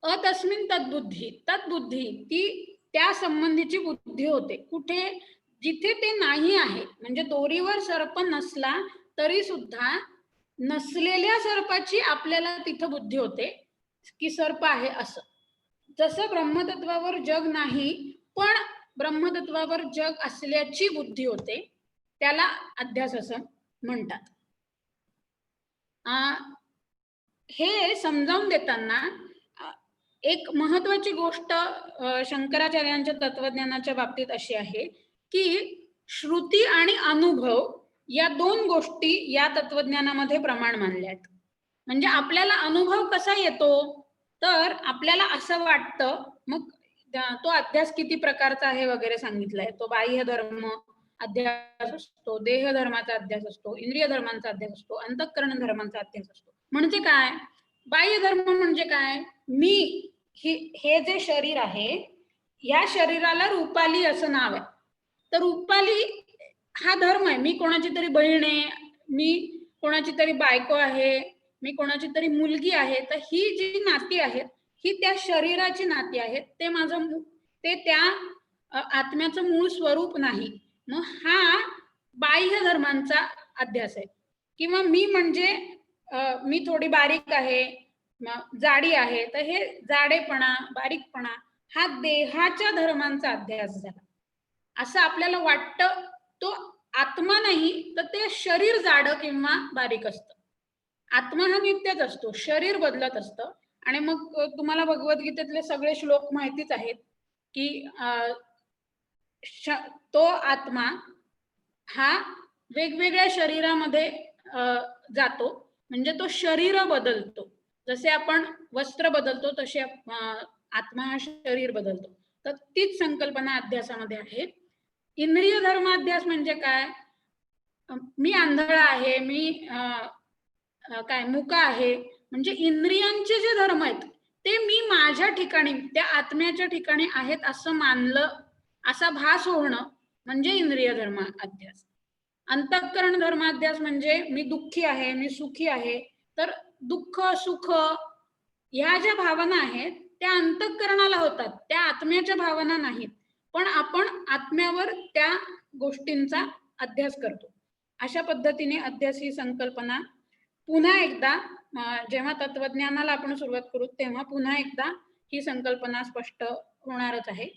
अतस्मिन् तद्बुद्धी, तद्बुद्धी ती त्या संबंधीची बुद्धी होते. कुठे? जिथे ते नाही आहे. म्हणजे दोरीवर सर्प नसला तरी सुद्धा नसलेल्या सर्पाची आपल्याला तिथं बुद्धी होते की सर्प आहे असं. जसं ब्रह्मतत्वावर जग नाही पण ब्रह्मतत्वावर जग असल्याची बुद्धी होते, त्याला अध्यास असं म्हणतात. हे समजावून देताना एक महत्वाची गोष्ट शंकराचार्यांच्या तत्वज्ञानाच्या बाबतीत अशी आहे की श्रुती आणि अनुभव या दोन गोष्टी या तत्वज्ञानामध्ये प्रमाण मानल्या आहेत. म्हणजे आपल्याला अनुभव कसा येतो? तर आपल्याला असं वाटतं, मग तो अध्यास किती प्रकारचा आहे वगैरे सांगितलाय. तो बाह्य धर्म अध्यास असतो, देह धर्माचा अध्यास असतो, इंद्रिय धर्मांचा अध्यास असतो, अंतःकरण धर्मांचा अध्यास असतो. म्हणजे काय? बाह्य धर्म म्हणजे काय? मी हे जे शरीर आहे या शरीराला रूपाली असं नाव आहे. तर रूपाली हा धर्म आहे. मी कोणाची तरी बहीण आहे, मी कोणाची तरी बायको आहे, मी कोणाची तरी मुलगी आहे. तर ही जी नाती आहेत ही त्या शरीराची नाती आहेत. ते त्या आत्म्याचं मूळ स्वरूप नाही. मग हा बाह्य धर्मांचा अध्यास आहे. किंवा मी म्हणजे मी थोडी बारीक आहे, जाडी आहे, तर हे जाडेपणा बारीकपणा हा देहाच्या धर्मांचा अध्यास झाला असं आपल्याला वाटतं. तो आत्मा नाही तर ते शरीर जाड किंवा बारीक असतं. आत्मा हा नित्यच असतो, शरीर बदलत असतं. आणि मग तुम्हाला भगवद्गीतेतले सगळे श्लोक माहितीच आहेत की तो आत्मा हा वेगवेगळ्या शरीरामध्ये जातो. म्हणजे तो शरीर बदलतो. जसे आपण वस्त्र बदलतो तसे आत्मा हा शरीर बदलतो. तर तीच संकल्पना अध्यासामध्ये आहे. इंद्रिय धर्माध्यास म्हणजे काय? मी आंधळा आहे, मी काय मुका आहे, म्हणजे इंद्रियांचे जे धर्म आहेत ते मी माझ्या ठिकाणी त्या आत्म्याच्या ठिकाणी आहेत असं मानलं, असा भास होणं म्हणजे इंद्रिय धर्म अध्यास. अंतःकरण धर्माध्यास म्हणजे मी दुःखी आहे, मी सुखी आहे. तर दुःख सुख ह्या ज्या भावना आहेत त्या अंतःकरणाला होतात, त्या आत्म्याच्या भावना नाहीत. पण आपण आत्म्यावर त्या गोष्टींचा अध्यास करतो. अशा पद्धतीने अध्यास ही संकल्पना पुन्हा एकदा जेव्हा तत्वज्ञानाला आपण सुरुवात करू तेव्हा पुन्हा एकदा ही संकल्पना स्पष्ट होणारच आहे.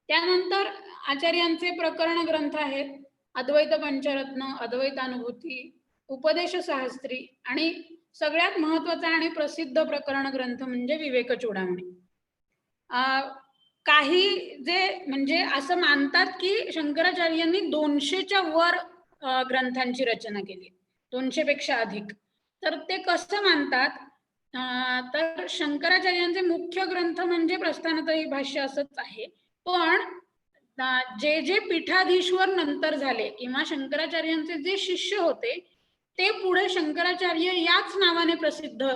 त्यानंतर आचार्यांचे प्रकरण ग्रंथ आहेत अद्वैत पंचरत्न, अद्वैतानुभूती, उपदेश सहस्त्री आणि सगळ्यात महत्वाचा आणि प्रसिद्ध प्रकरण ग्रंथ म्हणजे विवेक चूडामणी. काही जे म्हणजे असं मानतात की शंकराचार्यांनी 200च्या वर ग्रंथांची रचना केली, 200 पेक्षा अधिक. तर ते कसं मानतात, तर शंकराचार्यांचे मुख्य ग्रंथ म्हणजे प्रस्थानत्रयी भाष्य असंच आहे, पण जे जे पीठाधीश्वर नंतर झाले किंवा शंकराचार्यांचे जे शिष्य होते ते पुढे शंकराचार्य याच नावाने प्रसिद्ध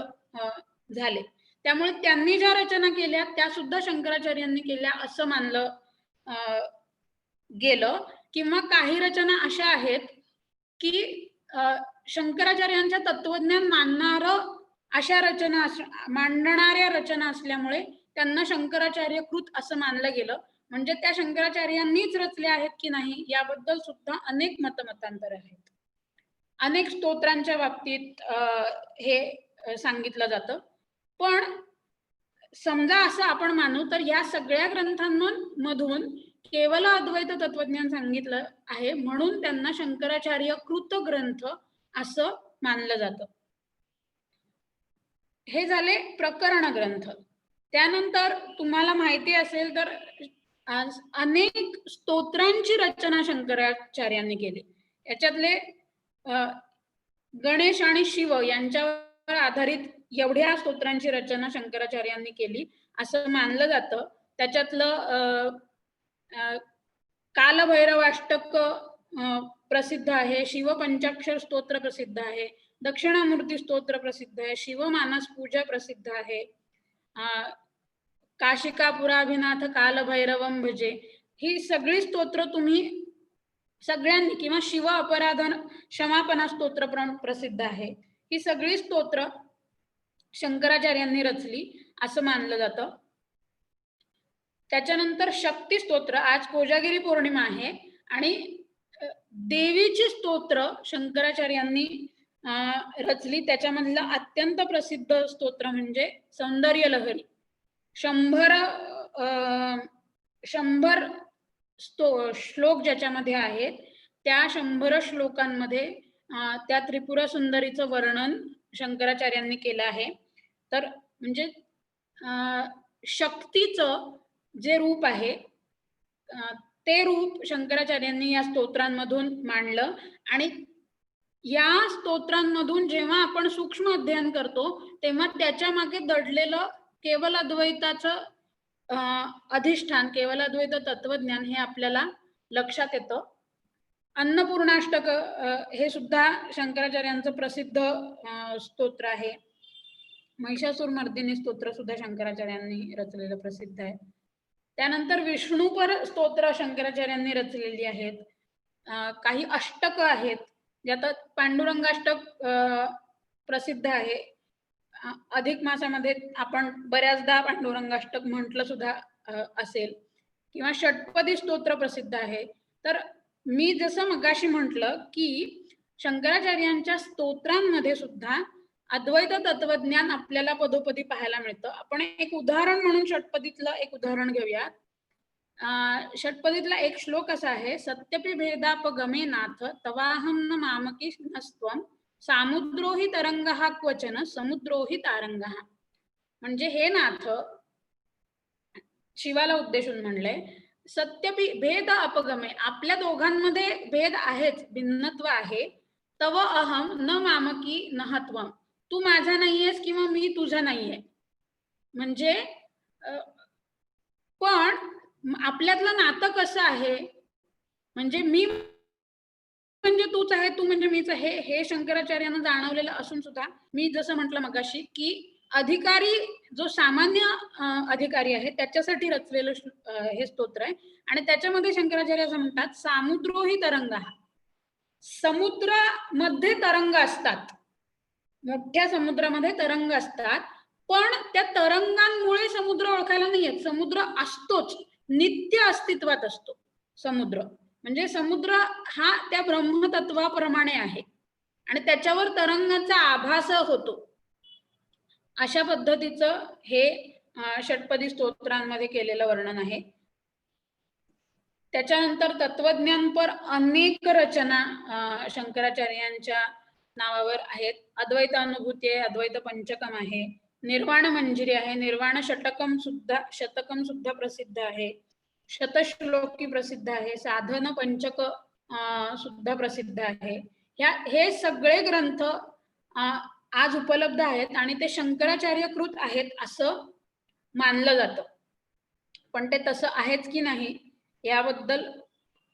झाले. त्यामुळे त्यांनी ज्या रचना केल्या त्या सुद्धा शंकराचार्यांनी केल्या असं मानलं गेलं. किंवा काही रचना अशा आहेत की शंकराचार्यांच्या तत्वज्ञान अशा रचना मांडणाऱ्या रचना असल्यामुळे त्यांना शंकराचार्यकृत असं मानलं गेलं. म्हणजे त्या शंकराचार्यांनीच रचल्या आहेत की नाही याबद्दल सुद्धा अनेक मतमतांतर आहेत. अनेक स्तोत्रांच्या बाबतीत हे सांगितलं जातं. पण समजा असं आपण मानू तर या सगळ्या ग्रंथांमधून केवळ अद्वैत तत्वज्ञान सांगितलं आहे म्हणून त्यांना शंकराचार्य कृत ग्रंथ असं मानलं जातं. हे झाले प्रकरण ग्रंथ. त्यानंतर तुम्हाला माहिती असेल तर अनेक स्तोत्रांची रचना शंकराचार्यांनी केली. याच्यातले गणेश आणि शिव यांच्यावर आधारित एवढ्या स्तोत्रांची रचना शंकराचार्यांनी केली असं मानलं जातं. त्याच्यातलं कालभैरवाष्टक प्रसिद्ध आहे, शिवपंचाक्षर स्तोत्र प्रसिद्ध आहे, दक्षिणामूर्ती स्तोत्र प्रसिद्ध आहे, शिवमानस पूजा प्रसिद्ध आहे, काशिकापुराभिनाथ कालभैरवम भजे, ही सगळी स्तोत्र तुम्ही सगळ्यांनी किंवा शिव अपराधन क्षमापना स्तोत्र प्रसिद्ध आहे. ही सगळी स्तोत्र शंकराचार्यांनी रचली असं मानलं जातं. त्याच्यानंतर शक्ती स्तोत्र, आज कोजागिरी पौर्णिमा आहे आणि देवीची स्तोत्र शंकराचार्यांनी रचली. त्याच्यामधलं अत्यंत प्रसिद्ध स्तोत्र म्हणजे सौंदर्य लहरी. 100 श्लोक ज्याच्यामध्ये आहेत त्या 100 श्लोकांमध्ये त्या त्रिपुरा सुंदरीचं वर्णन शंकराचार्यांनी केलं आहे. तर म्हणजे शक्तीचं जे रूप आहे ते रूप शंकराचार्यांनी या स्तोत्रांमधून मांडलं. आणि या स्तोत्रांमधून जेव्हा आपण सूक्ष्म अध्ययन करतो तेव्हा त्याच्या मागे दडलेलं केवळ अद्वैताचं अधिष्ठान, केवळ अद्वैत तत्वज्ञान हे आपल्याला लक्षात येतं. अन्नपूर्णाष्टक हे सुद्धा शंकराचार्यांचं प्रसिद्ध स्तोत्र आहे. महिषासुरमर्दिनी स्तोत्र सुद्धा शंकराचार्यांनी रचलेलं प्रसिद्ध आहे. त्यानंतर विष्णुपर स्तोत्र शंकराचार्यांनी रचलेली आहेत. काही अष्टक आहेत, ज्यात पांडुरंगाष्टक प्रसिद्ध आहे. अधिक मासामध्ये आपण बऱ्याचदा पांडुरंगाष्टक म्हटलं सुद्धा असेल. किंवा षटपदी स्तोत्र प्रसिद्ध आहे. तर मी जसं मगाशी म्हटलं की शंकराचार्यांच्या स्तोत्रांमध्ये सुद्धा अद्वैत तत्वज्ञान आपल्याला पदोपदी पाहायला मिळतं. आपण एक उदाहरण म्हणून षटपदीतलं एक उदाहरण घेऊया. षटपदीतला एक श्लोक असा आहे, सत्यपि भेदापगमे नाथ तवाहम न मामकी नस्त्वम सामुद्रोही तरंगः क्वचन समुद्रोही तारंगः. म्हणजे हे नाथ, शिवाला उद्देशून म्हणलंय, सत्यपि भेद अपगमे, आपल्या दोघांमध्ये भेद आहेच, भिन्नत्व आहे. तव अहम न मामकी नहत्वम, तू माझा नाहीयेस किंवा मी तुझा नाहीये. म्हणजे पण आपल्यातलं नातं कसं आहे, म्हणजे मी म्हणजे तूच आहे, तू म्हणजे मीच आहे, हे शंकराचार्यांना जाणवलेलं असून सुद्धा मी जसं म्हटलं मगाशी की अधिकारी जो सामान्य अधिकारी आहे त्याच्यासाठी रचलेलं हे स्तोत्र आहे. आणि त्याच्यामध्ये शंकराचार्य असं म्हणतात, सामुद्रोही तरंग, समुद्रामध्ये तरंग असतात, मोठ्या समुद्रामध्ये तरंग असतात, पण त्या तरंगांमुळे समुद्र ओळखायला नाही येत. समुद्र असतोच, नित्य अस्तित्वात असतो समुद्र. म्हणजे समुद्र हा त्या ब्रह्मतत्वाप्रमाणे आहे आणि त्याच्यावर तरंगाचा आभास होतो. अशा पद्धतीचं हे षटपदी स्तोत्रांमध्ये केलेलं वर्णन आहे. त्याच्यानंतर तत्वज्ञानपर अनेक रचना शंकराचार्यांच्या नावावर आहेत. अद्वैत अनुभूती आहे, अद्वैत पंचकम आहे, निर्वाण मंजिरी आहे, निर्वाण शतकम सुद्धा प्रसिद्ध आहे, शतश्लोकी प्रसिद्ध आहे, साधन पंचक सुद्धा प्रसिद्ध आहे. हे सगळे ग्रंथ आज उपलब्ध आहेत आणि ते शंकराचार्य कृत आहेत असं मानलं जातं. पण ते तसं आहेच की नाही याबद्दल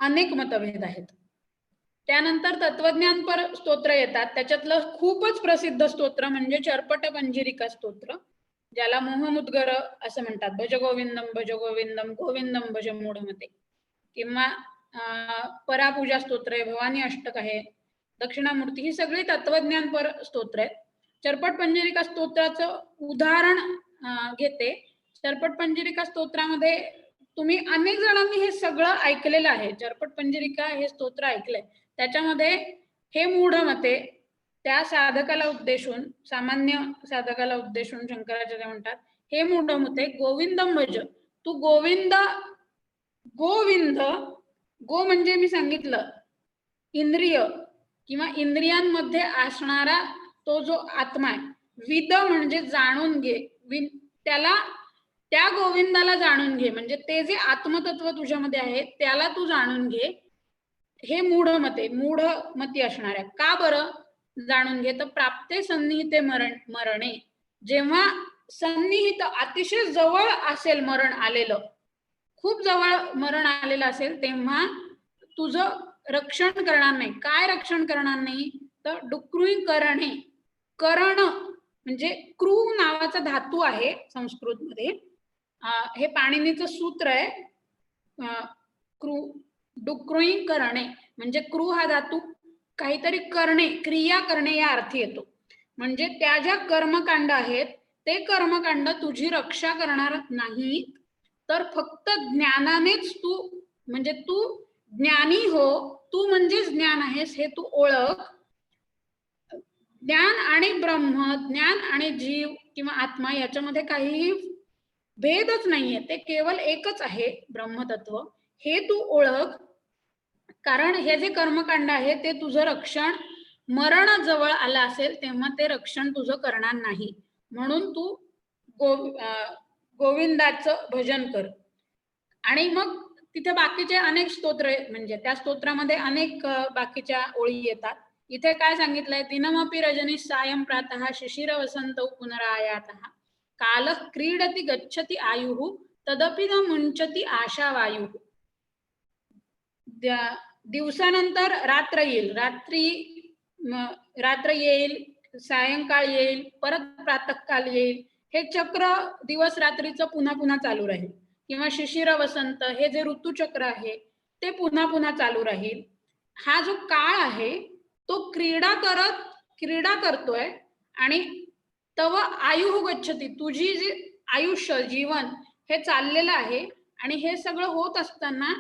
अनेक मतभेद आहेत. त्यानंतर तत्वज्ञानपर स्तोत्र येतात. त्याच्यातलं खूपच प्रसिद्ध स्तोत्र म्हणजे चर्पट पंजिरिका स्तोत्र, ज्याला मोहमुद्गर असं म्हणतात. भज गोविंदम भज गोविंदम गोविंदम भज मूढमते, किंवा परापूजा स्तोत्र आहे, भवानी अष्टक आहे, दक्षिणामूर्ती, ही सगळी तत्वज्ञानपर स्तोत्र आहेत. चर्पट पंजिरिका स्तोत्राचं उदाहरण घेते. चर्पट पंजिरिका स्तोत्रामध्ये तुम्ही अनेक जणांनी हे सगळं ऐकलेलं आहे. चर्पट पंजिरिका हे स्तोत्र ऐकलंय. त्याच्यामध्ये हे मूढमते त्या साधकाला उद्देशून, सामान्य साधकाला उद्देशून शंकराचार्य म्हणतात, हे मूढमते गोविंदम भज, तू गोविंद गो म्हणजे मी सांगितलं इंद्रिय किंवा इंद्रियांमध्ये असणारा तो जो आत्मा आहे. विद म्हणजे जाणून घे, त्या गोविंदाला जाणून घे, म्हणजे ते जे आत्मतत्व तुझ्यामध्ये आहे त्याला तू जाणून घे. हे मूढमती असणार आहे. का बरं जाणून घे? तर प्राप्ते सन्निहिते मरणे, जेव्हा सन्निहित अतिशय जवळ असेल मरण आलेलं, खूप जवळ मरण आलेलं असेल, तेव्हा तुझं रक्षण करणार नाही. काय रक्षण करणार नाही? तर डुक्रुई करणे. करण म्हणजे क्रू नावाचा धातू आहे संस्कृत मध्ये. हे पाणिनीचं सूत्र आहे. डुक्रुई करणे म्हणजे क्रू हा धातू काहीतरी करणे, क्रिया करणे या अर्थी येतो. म्हणजे त्या ज्या कर्मकांड आहेत ते कर्मकांड तुझी रक्षा करणार नाही, तर फक्त ज्ञानानेच तू, म्हणजे तू ज्ञानी हो, तू म्हणजेच ज्ञान आहेस हे तू ओळख. ज्ञान आणि ब्रह्म, ज्ञान आणि जीव किंवा आत्मा याच्यामध्ये काहीही भेदच नाहीये, ते केवळ एकच आहे ब्रह्मतत्व, हे तू ओळख. कारण हे जे कर्मकांड आहे ते तुझं रक्षण, मरण जवळ आलं असेल तेव्हा ते रक्षण तुझं करणार नाही. म्हणून तू गोविंदाचं भजन कर. आणि मग तिथे बाकीचे अनेक स्तोत्र, म्हणजे त्या स्तोत्रामध्ये अनेक बाकीच्या ओळी येतात. इथे काय सांगितलंय? दिनमपि रजनी सायं प्रातः शिशिर वसंत पुनरायातः काल क्रीडती गच्छति आयुः तदपि न मुंचती आशा वायु. दिवसानंतर रात्र येईल, रात्र येईल, सायंकाळ येईल, परत प्रातःकाल येईल. हे चक्र दिवस रात्रीचं पुन्हा पुन्हा चालू राहील. किंवा शिशिर वसंत हे जे ऋतुचक्र आहे ते पुन्हा पुन्हा चालू राहील. हा जो काळ आहे तो क्रीडा करतोय आणि तव आयुः गच्छति, तुझी जी आयुष्य जीवन हे चाललेलं आहे. आणि हे सगळं होत असताना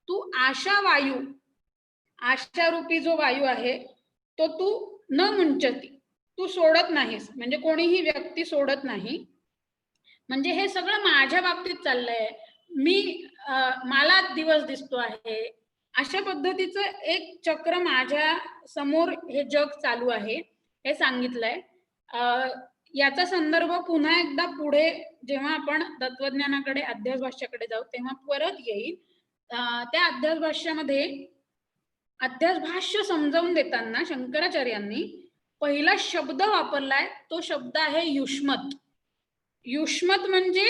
तू आशा वायू, आशा रूपी जो वायू आहे तो तू न मुंचती, तू सोडत नाहीस, म्हणजे कोणीही व्यक्ती सोडत नाही. म्हणजे हे सगळं माझ्या बाबतीत चाललंय, मला दिवस दिसतो आहे, अशा पद्धतीचं एक चक्र माझ्या समोर हे जग चालू आहे हे सांगितलंय. याचा संदर्भ पुन्हा एकदा पुढे जेव्हा आपण तत्वज्ञानाकडे, अध्यास भाष्याकडे जाऊ तेव्हा परत येईल. त्या अध्यास भाष्यामध्ये अध्यास भाष्य समजावून देताना शंकराचार्यांनी पहिला शब्द वापरलाय, तो शब्द आहे युष्मत. युष्मत म्हणजे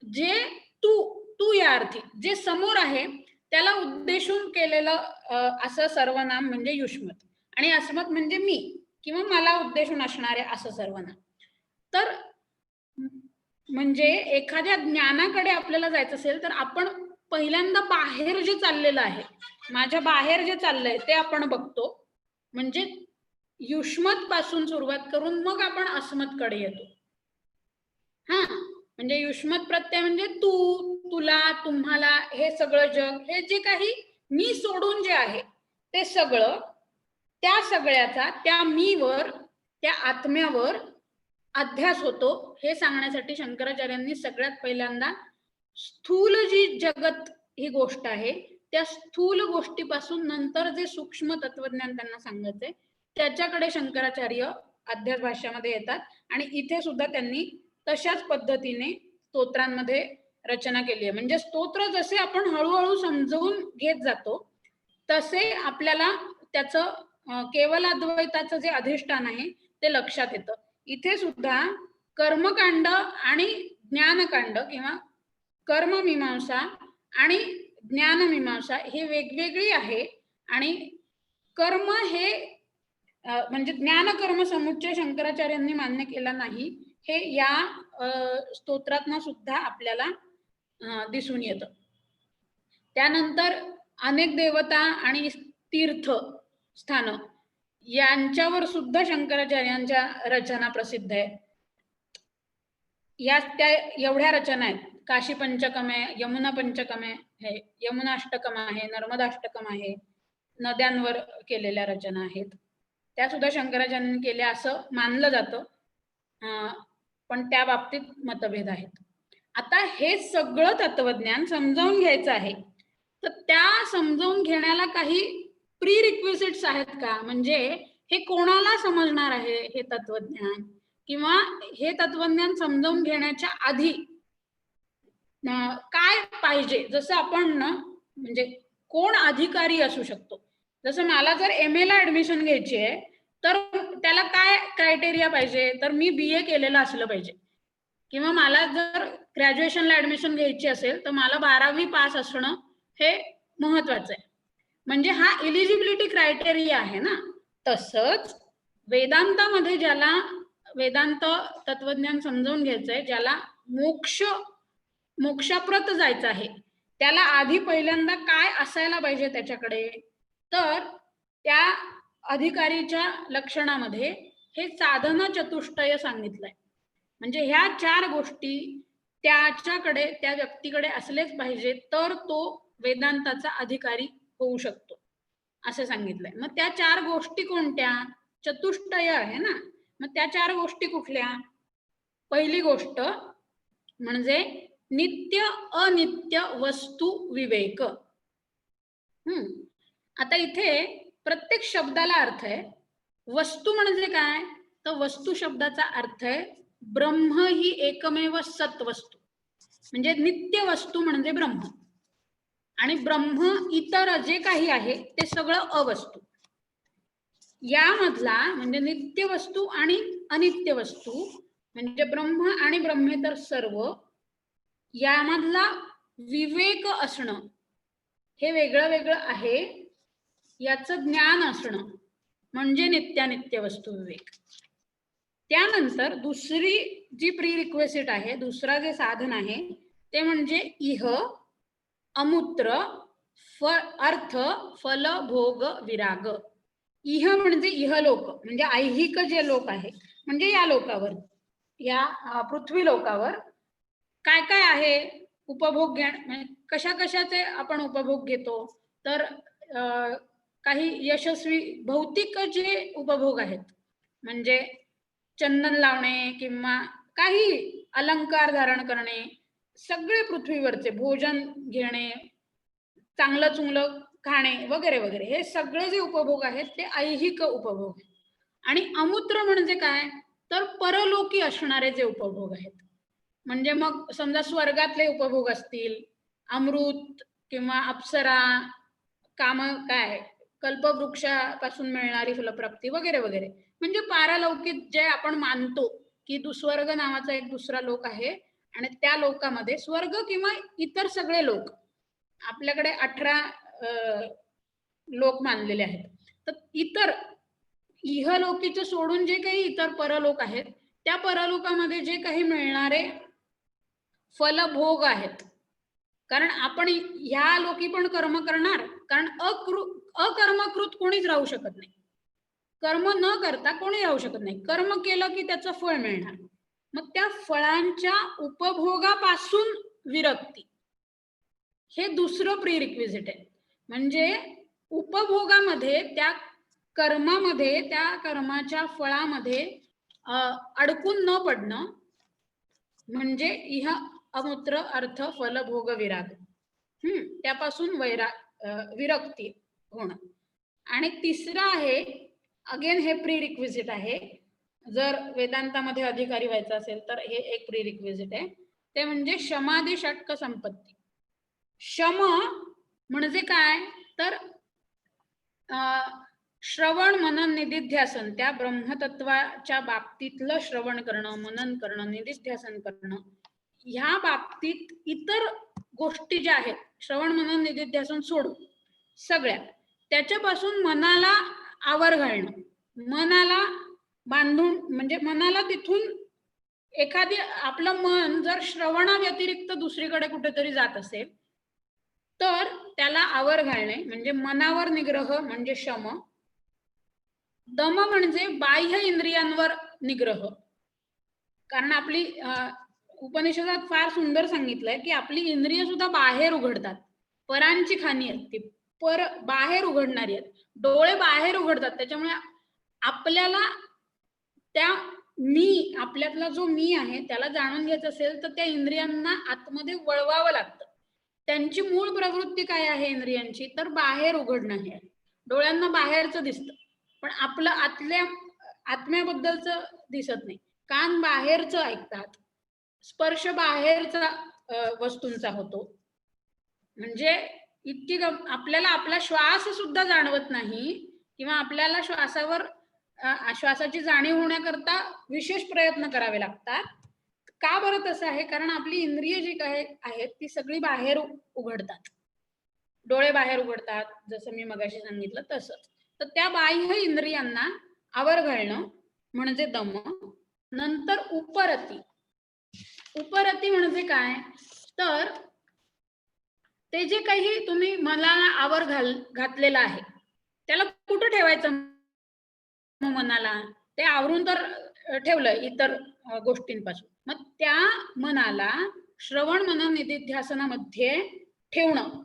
जे तू या अर्थी जे समोर आहे त्याला उद्देशून केलेलं असं सर्वनाम म्हणजे युष्मत. आणि अस्मत म्हणजे मी किंवा मला उद्देशून असणारे असं सर्वनाम. तर म्हणजे एखाद्या ज्ञानाकडे आपल्याला जायचं असेल तर आपण पहिल्यांदा बाहेर जे चाललेलं आहे, माझ्या बाहेर जे चाललंय ते आपण बघतो. म्हणजे युष्मत पासून सुरुवात करून मग आपण अस्मत कडे येतो. म्हणजे युष्मत प्रत्यय म्हणजे तू, तुला, तुम्हाला, हे सगळं जग, हे जे काही मी सोडून जे आहे ते सगळं, त्या सगळ्याचा त्या मीवर, त्या आत्म्यावर अध्यास होतो, हे सांगण्यासाठी शंकराचार्यांनी सगळ्यात पहिल्यांदा स्थूल जी जगत ही गोष्ट आहे त्या स्थूल गोष्टीपासून नंतर जे सूक्ष्म तत्वज्ञान त्यांना सांगायचंय त्याच्याकडे शंकराचार्य अध्यास भाष्यामध्ये येतात. आणि इथे सुद्धा त्यांनी तशाच पद्धतीने स्तोत्रांमध्ये रचना केली आहे. म्हणजे स्तोत्र जसे आपण हळूहळू समजून घेत जातो तसे आपल्याला त्याचं केवल अद्वैताचं जे अधिष्ठान आहे ते लक्षात येतं. इथे सुद्धा कर्मकांड आणि ज्ञानकांड किंवा कर्ममीमांसा आणि ज्ञानमीमांसा हे वेगवेगळी आहे. आणि कर्म हे म्हणजे ज्ञानकर्म समुच्चय शंकराचार्यांनी मान्य केला नाही, हे या स्तोत्रातनं सुद्धा आपल्याला दिसून येतं. त्यानंतर अनेक देवता आणि तीर्थ स्थान यांच्यावर सुद्धा शंकराचार्यांच्या रचना प्रसिद्ध आहे. या त्या एवढ्या रचना आहेत. काशी पंचकम आहे, यमुना पंचकम आहे, यमुना अष्टकम आहे, नर्मदा अष्टकम आहे, नद्यांवर केलेल्या रचना आहेत, त्या सुद्धा शंकराचार्यांनी केल्या असं मानलं जातं. पण त्या बाबतीत मतभेद आहेत. आता हे सगळं तत्वज्ञान समजावून घ्यायचं आहे, तर त्या समजावून घेण्याला काही प्री रिक्विजिट्स आहेत का? म्हणजे हे कोणाला समजणार आहे हे तत्वज्ञान, किंवा हे तत्वज्ञान समजावून घेण्याच्या आधी काय पाहिजे? जसं आपण ना म्हणजे कोण अधिकारी असू शकतो. जसं मला जर MA ला ऍडमिशन घ्यायची आहे तर त्याला काय क्रायटेरिया पाहिजे? तर मी BA केलेलं असलं पाहिजे. किंवा मला जर ग्रॅज्युएशनला ऍडमिशन घ्यायची असेल तर मला 12वी पास असणं हे महत्वाचं आहे. म्हणजे हा एलिजिबिलिटी क्रायटेरिया आहे ना. तसंच वेदांतामध्ये ज्याला वेदांत तत्वज्ञान समजावून घ्यायचंय, ज्याला मोक्षाप्रत जायचं आहे, त्याला आधी पहिल्यांदा काय असायला पाहिजे त्याच्याकडे? तर त्या अधिकारीच्या लक्षणामध्ये हे साधना चतुष्टय सांगितलंय. म्हणजे ह्या 4 गोष्टी त्याच्याकडे, त्या व्यक्तीकडे असलेच पाहिजे, तर तो वेदांताचा अधिकारी होऊ शकतो असं सांगितलंय. मग त्या 4 गोष्टी कोणत्या? चतुष्टय आहे ना. मग त्या 4 गोष्टी कुठल्या? पहिली गोष्ट म्हणजे नित्य अनित्य वस्तू विवेक. आता इथे प्रत्येक शब्दाला अर्थ आहे. वस्तू म्हणजे काय? तर वस्तू शब्दाचा अर्थ आहे ब्रह्म ही एकमेव सत वस्तू. म्हणजे नित्य वस्तू म्हणजे ब्रह्म, आणि ब्रह्म इतर जे काही आहे ते सगळं अवस्तू. यामधला म्हणजे नित्य वस्तू आणि अनित्य वस्तू म्हणजे ब्रह्म आणि ब्रह्मेतर सर्व, यामधला विवेक असणं हे वेगळं वेगळं आहे. याचं ज्ञान असणं म्हणजे नित्यानित्य वस्तू विवेक. त्यानंतर दुसरी जी प्री रिक्वेसिट आहे, दुसरा जे साधन आहे ते म्हणजे इह अमूत्र अर्थ फल भोग विराग. इह म्हणजे इहलोक, म्हणजे ऐहिक जे लोक आहे, म्हणजे या लोकावर, या पृथ्वी लोकावर काय काय आहे उपभोग म्हणजे कशा कशाचे आपण उपभोग घेतो? तर काही यशस्वी भौतिक जे उपभोग आहेत, म्हणजे चंदन लावणे किंवा काही अलंकार धारण करणे, सगळे पृथ्वीवरचे भोजन घेणे, चांगलं चुंगलं खाणे वगैरे वगैरे, हे सगळे जे उपभोग आहेत ते ऐहिक उपभोग. आणि अमूत्र म्हणजे काय? तर परलोकी असणारे जे उपभोग आहेत. म्हणजे मग समजा स्वर्गातले उपभोग असतील, अमृत किंवा अप्सरा, काम काय कल्पवृक्षापासून मिळणारी फलप्राप्ती वगैरे वगैरे, म्हणजे पारलौकिक जे आपण मानतो की स्वर्ग नावाचा एक दुसरा लोक आहे आणि त्या लोकामध्ये स्वर्ग किंवा इतर सगळे लोक, आपल्याकडे 18 लोक मानलेले आहेत. तर इतर इहलोकीचं सोडून जे काही इतर परलोक आहेत त्या परलोकामध्ये जे काही मिळणारे फलभोग आहेत, कारण आपण ह्या लोकी पण कर्म करणार, कारण अकर्मकृत कोणीच राहू शकत नाही. कर्म न करता कोणी राहू शकत नाही. कर्म केलं की त्याचं फळ मिळणार. मग त्या फळांच्या उपभोगापासून विरक्ती, हे दुसरं प्री रिक्विजिट आहे. म्हणजे उपभोगामध्ये, त्या कर्मामध्ये, त्या कर्माच्या फळामध्ये अडकून न पडणं, म्हणजे इह अमूत्र अर्थ फल भोग विराग, त्यापासून विरक्ती होणं. आणि तिसरं आहे, अगेन हे प्री रिक्विजिट आहे, जर वेदांतामध्ये अधिकारी व्हायचं असेल तर हे एक प्री रिक्विजिट आहे, ते म्हणजे शमादी षटक संपत्ती. शम म्हणजे काय तर श्रवण मनन निदिध्यासन, त्या ब्रह्मतत्वाच्या बाबतीतलं श्रवण करणं, मनन करणं, निदिध्यासन करणं, ह्या बाबतीत इतर गोष्टी ज्या आहेत, श्रवण मनन निदिध्यासन सोडून सगळ्या, त्याच्यापासून मनाला आवर घालणं, मनाला बांधून, म्हणजे मनाला तिथून एखादी, आपलं मन जर श्रवणा व्यतिरिक्त दुसरीकडे कुठेतरी जात असेल तर त्याला आवर घालणे म्हणजे मनावर निग्रह म्हणजे शम. दम म्हणजे बाह्य इंद्रियांवर निग्रह. कारण आपली उपनिषदात फार सुंदर सांगितलंय की आपली इंद्रिय सुद्धा बाहेर उघडतात, परांची खाणी आहेत ती, बाहेर उघडणारी आहेत, डोळे बाहेर उघडतात. त्याच्यामुळे आपल्याला त्या मी, आपल्यातला जो मी आहे त्याला जाणून घ्यायचं असेल तर त्या इंद्रियांना आतमध्ये वळवावं लागतं. त्यांची मूळ प्रवृत्ती काय आहे इंद्रियांची, तर बाहेर उघडणं आहे. डोळ्यांना बाहेरचं दिसतं पण आपलं आत्म्याबद्दलचं दिसत नाही. कान बाहेरचं ऐकतात, स्पर्श बाहेरचा वस्तूंचा होतो. म्हणजे इतकी आपल्याला आपला श्वास सुद्धा जाणवत नाही, किंवा आपल्याला श्वासाची जाणीव होण्याकरता विशेष प्रयत्न करावे लागतात. का बरं तसं आहे? कारण आपली इंद्रिय जी काय आहेत ती सगळी बाहेर उघडतात, डोळे बाहेर उघडतात, जसं मी मगाशी सांगितलं तसंच. तर त्या बाह्य इंद्रियांना आवर घालणं म्हणजे दम. नंतर उपरती. उपरती म्हणजे काय तर ते जे काही तुम्ही मनाला आवर घातलेलं आहे त्याला कुठं ठेवायचं, मनाला ते आवरून तर ठेवलं इतर गोष्टींपासून, मग त्या मनाला श्रवण मनन निदिध्यासनामध्ये ठेवणं,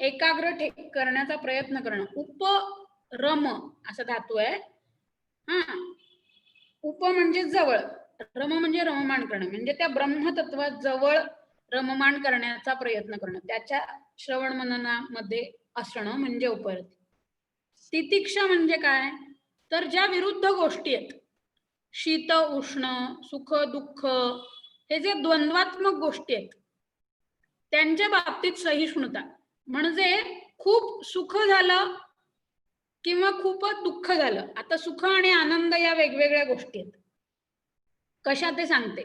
एकाग्र करण्याचा प्रयत्न करणं. उपरम असा धातू आहे. उप म्हणजे जवळ, रम म्हणजे रममाण करणं, म्हणजे त्या ब्रह्मतत्वात जवळ रममाण करण्याचा प्रयत्न करणं, त्याच्या श्रवण मननामध्ये असणं म्हणजे उपरती. तितिक्षा म्हणजे काय तर ज्या विरुद्ध गोष्टी आहेत, शीत उष्ण, सुख दुःख, हे जे द्वंद्वात्मक गोष्टी आहेत त्यांच्या बाबतीत सहिष्णुता. म्हणजे खूप सुख झालं किंवा खूपच दुःख झालं, आता सुख आणि आनंद या वेगवेगळ्या गोष्टी आहेत. कशा ते सांगते.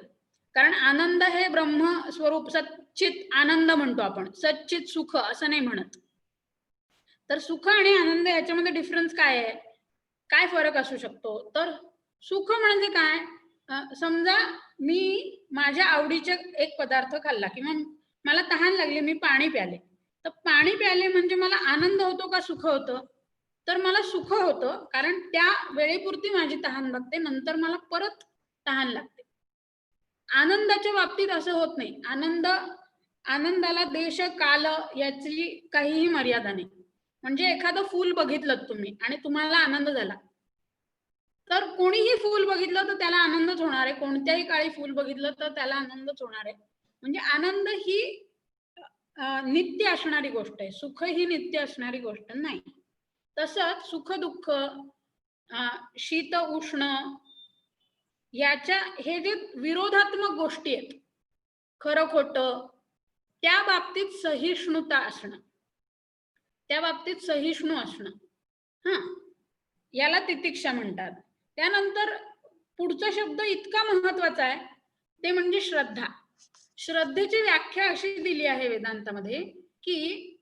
कारण आनंद हे ब्रह्म स्वरूप सच्चित आनंद म्हणतो आपण, सच्चित सुख असं नाही म्हणत. तर सुख आणि आनंद याच्यामध्ये डिफरन्स काय आहे, काय फरक असू शकतो तर सुख म्हणजे काय, समजा मी माझ्या आवडीचे एक पदार्थ खाल्ला किंवा मला तहान लागली, मी पाणी प्याले, तर पाणी प्याले म्हणजे मला आनंद होतो का सुख होतं, तर मला सुख होतं, कारण त्या वेळेपुरती माझी तहान लागते, नंतर मला परत तहान लागते. आनंदाच्या बाबतीत असं होत नाही. आनंदाला देश काल याची काहीही मर्यादा नाही. म्हणजे एखादं फूल बघितलं तुम्ही आणि तुम्हाला आनंद झाला, तर कोणीही फूल बघितलं तर त्याला आनंदच होणार आहे, कोणत्याही काळी फूल बघितलं तर त्याला आनंदच होणार आहे. म्हणजे आनंद ही नित्य असणारी गोष्ट आहे, सुख ही नित्य असणारी गोष्ट नाही. तसंच सुख दुःख, शीत उष्ण, याच्या हे जे विरोधात्मक गोष्टी आहेत, खरं खोटं, त्या बाबतीत सहिष्णुता असणं, त्या बाबतीत सहिष्णू असणं, याला तितिक्षा म्हणतात. त्यानंतर पुढचा शब्द इतका महत्वाचा आहे, ते म्हणजे श्रद्धा. श्रद्धेची व्याख्या अशी दिली आहे वेदांतामध्ये की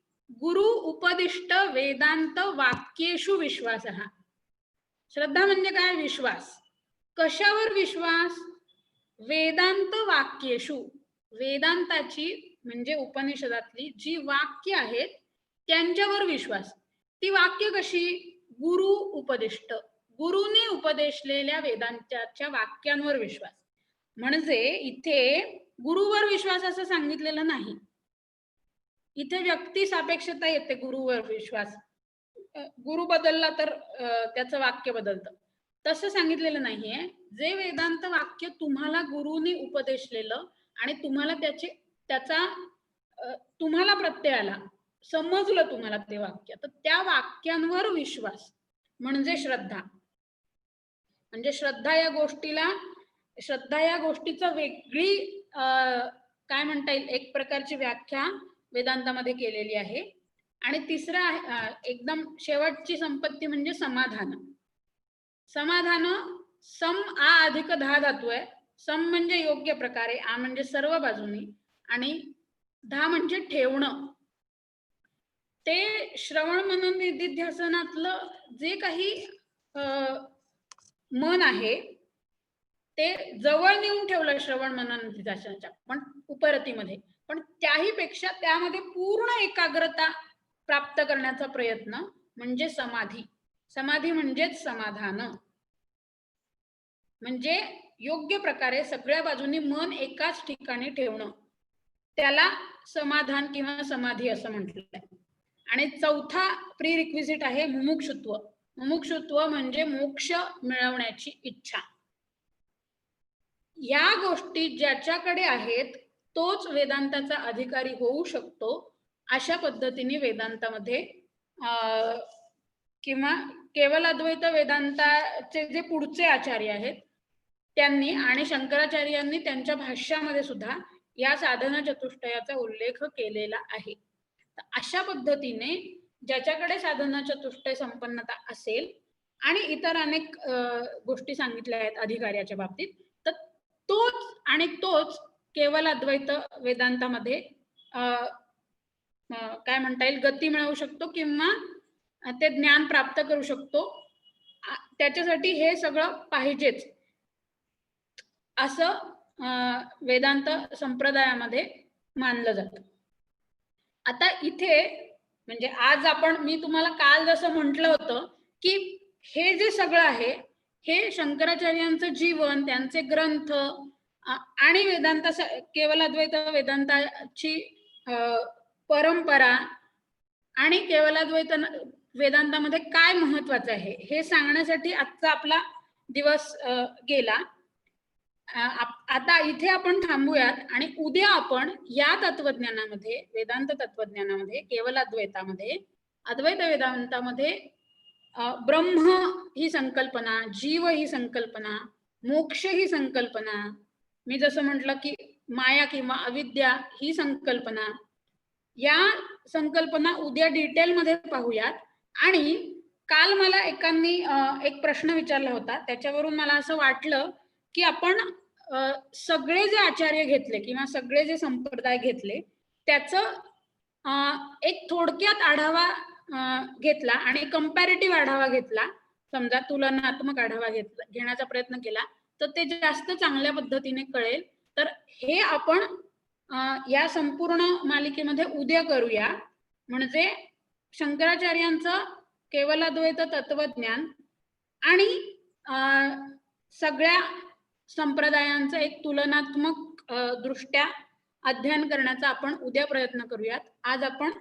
गुरु उपदिष्ट वेदांत वाक्येषु विश्वासः. श्रद्धा म्हणजे काय, विश्वास. कशावर विश्वास, वेदांत वाक्येषु, वेदांताची म्हणजे उपनिषदातली जी वाक्य आहेत त्यांच्यावर विश्वास. ती वाक्य कशी, गुरु उपदिष्ट, गुरुने उपदेशलेल्या वेदांताच्या वाक्यांवर विश्वास. म्हणजे इथे गुरुवर विश्वास असं सांगितलेलं नाही, इथे व्यक्ती सापेक्षता येते गुरुवर विश्वास. गुरु बदलला तर त्याचं वाक्य बदलतं, तसं सांगितलेलं नाहीये. जे वेदांत वाक्य तुम्हाला गुरुनी उपदेशलेलं आणि तुम्हाला त्याचा तुम्हाला प्रत्यय आला, समजलं तुम्हाला ते वाक्य, तर त्या वाक्यांवर विश्वास म्हणजे श्रद्धा. म्हणजे श्रद्धा या गोष्टीचा वेगळी काय म्हणता येईल, एक प्रकारची व्याख्या वेदांतामध्ये केलेली आहे. आणि तिसरा एकदम शेवटची संपत्ती म्हणजे समाधान. समाधान सम आ अधिक धा धातू आहे. सम म्हणजे योग्य प्रकारे, आ म्हणजे सर्व बाजूनी, आणि धा म्हणजे ठेवणं. ते श्रवण मनन निधिध्यासनातलं जे काही मन आहे ते जवळ नेऊन ठेवलं श्रवण मनन निधिध्यासनाच्या पण उपरतीमध्ये. पण त्याही पेक्षा त्यामध्ये पूर्ण एकाग्रता प्राप्त करण्याचा प्रयत्न म्हणजे समाधी. समाधी म्हणजेच समाधान. म्हणजे योग्य प्रकारे सगळ्या बाजूनी मन एकाच ठिकाणी ठेवणं, त्याला समाधान किंवा समाधी असं म्हटलेलं आहे. आणि चौथा प्री रिक्विजिट आहे मुमुक्षुत्व. मुमुक्षुत्व म्हणजे मोक्ष मिळवण्याची इच्छा. या गोष्टी ज्याच्याकडे आहेत तोच वेदांताचा अधिकारी होऊ शकतो. अशा पद्धतीने वेदांतामध्ये किंवा केवल अद्वैत वेदांताचे जे पुढचे आचार्य आहेत त्यांनी आणि शंकराचार्यांनी त्यांच्या भाष्यामध्ये सुद्धा या साधना चतुष्टयाचा उल्लेख केलेला आहे. अशा पद्धतीने ज्याच्याकडे साधना चतुष्टय संपन्नता असेल आणि इतर अनेक गोष्टी सांगितल्या आहेत अधिकार्याच्या बाबतीत, तर तोच केवल अद्वैत वेदांतामध्ये काय म्हणता येईल गती मिळवू शकतो किंवा ते ज्ञान प्राप्त करू शकतो. त्याच्यासाठी हे सगळं पाहिजेच असं वेदांत संप्रदायामध्ये मानलं जातं. आता इथे म्हणजे आज मी तुम्हाला काल जसं म्हटलं होतं की हे जे सगळं आहे हे शंकराचार्यांचं जीवन, त्यांचे ग्रंथ आणि वेदांत केवल अद्वैत वेदांताची परंपरा आणि केवलाद्वैत वेदांतामध्ये काय महत्वाचं आहे हे सांगण्यासाठी आजचा आपला दिवस गेला. आता इथे आपण थांबूयात आणि उद्या आपण या तत्वज्ञानामध्ये, वेदांत तत्वज्ञानामध्ये, केवल अद्वैतामध्ये, अद्वैत वेदांतामध्ये ब्रह्म ही संकल्पना, जीव ही संकल्पना, मोक्ष ही संकल्पना, मी जसं म्हटलं की माया किंवा अविद्या ही संकल्पना, या संकल्पना उद्या डिटेलमध्ये पाहूयात. आणि काल मला एकांनी एक प्रश्न विचारला होता, त्याच्यावरून मला असं वाटलं की आपण सगळे जे आचार्य घेतले किंवा सगळे जे संप्रदाय घेतले त्याचं एक थोडक्यात आढावा घेतला आणि कंपॅरेटिव्ह आढावा घेतला, समजा तुलनात्मक आढावा घेण्याचा प्रयत्न केला तर ते जास्त चांगल्या पद्धतीने कळेल. तर हे आपण या संपूर्ण मालिकेमध्ये उद्या करूया. म्हणजे शंकराचार्यांचं केवलाद्वैत तत्वज्ञान आणि सगळ्या संप्रदायांचं एक तुलनात्मक दृष्ट्या अध्ययन करण्याचा आपण उद्या प्रयत्न करूयात. आज आपण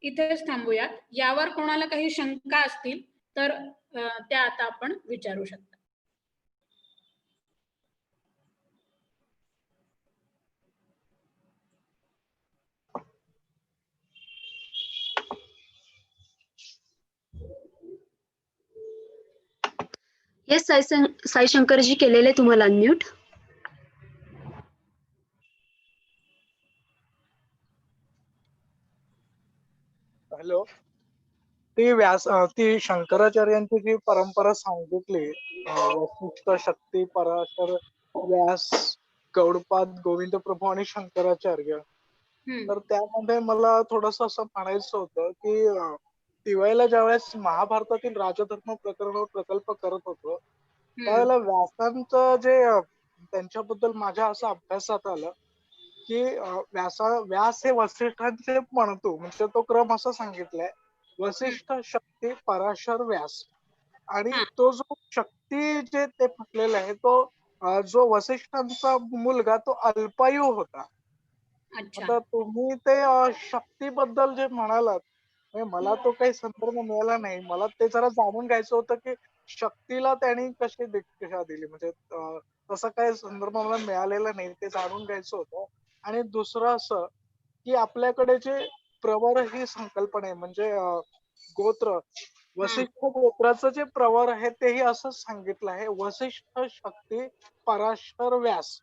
इथेच थांबूयात. यावर कोणाला काही शंका असतील तर त्या आता आपण विचारू शकता. येस साई शंकरजी, केलेले तुम्हाला अनम्यूट. हॅलो. ती शंकराचार्यांची जी परंपरा सांगितली, वशिष्ठ, शक्ती, पराशर, व्यास, गौडपाद, गोविंद प्रभू आणि शंकराचार्य, तर त्यामध्ये मला थोडस असं म्हणायचं होतं की दिवाळीला ज्यावेळेस महाभारतातील राजधर्म प्रकरणावर प्रकल्प करत होतो त्यावेळेला व्यासांचं जे त्यांच्याबद्दल माझ्या असं अभ्यासात आलं की व्यास हे वसिष्ठांचे म्हणतो, म्हणजे तो क्रम असा सांगितलाय, वसिष्ठ, शक्ती, पराशर, व्यास. आणि तो जो शक्ती जे ते म्हटलेला आहे तो जो वसिष्ठांचा मुलगा तो अल्पायू होता. अच्छा. आता तुम्ही ते शक्तीबद्दल जे म्हणालात, म्हणजे मला तो काही संदर्भ मिळाला नाही. मला ते जरा जाणून घ्यायचं होतं, की शक्तीला त्यांनी कशी दिशा दिली? म्हणजे तसा काही संदर्भ मला मिळालेला नाही. ते जाणून घ्यायचं होतं. आणि दुसरं असं, की आपल्याकडे जे प्रवर ही संकल्पना आहे म्हणजे गोत्र, हा. वसिष्ठ गोत्राचं जे प्रवर आहे तेही असंच सांगितलं आहे, वसिष्ठ, शक्ती, पराशर, व्यास.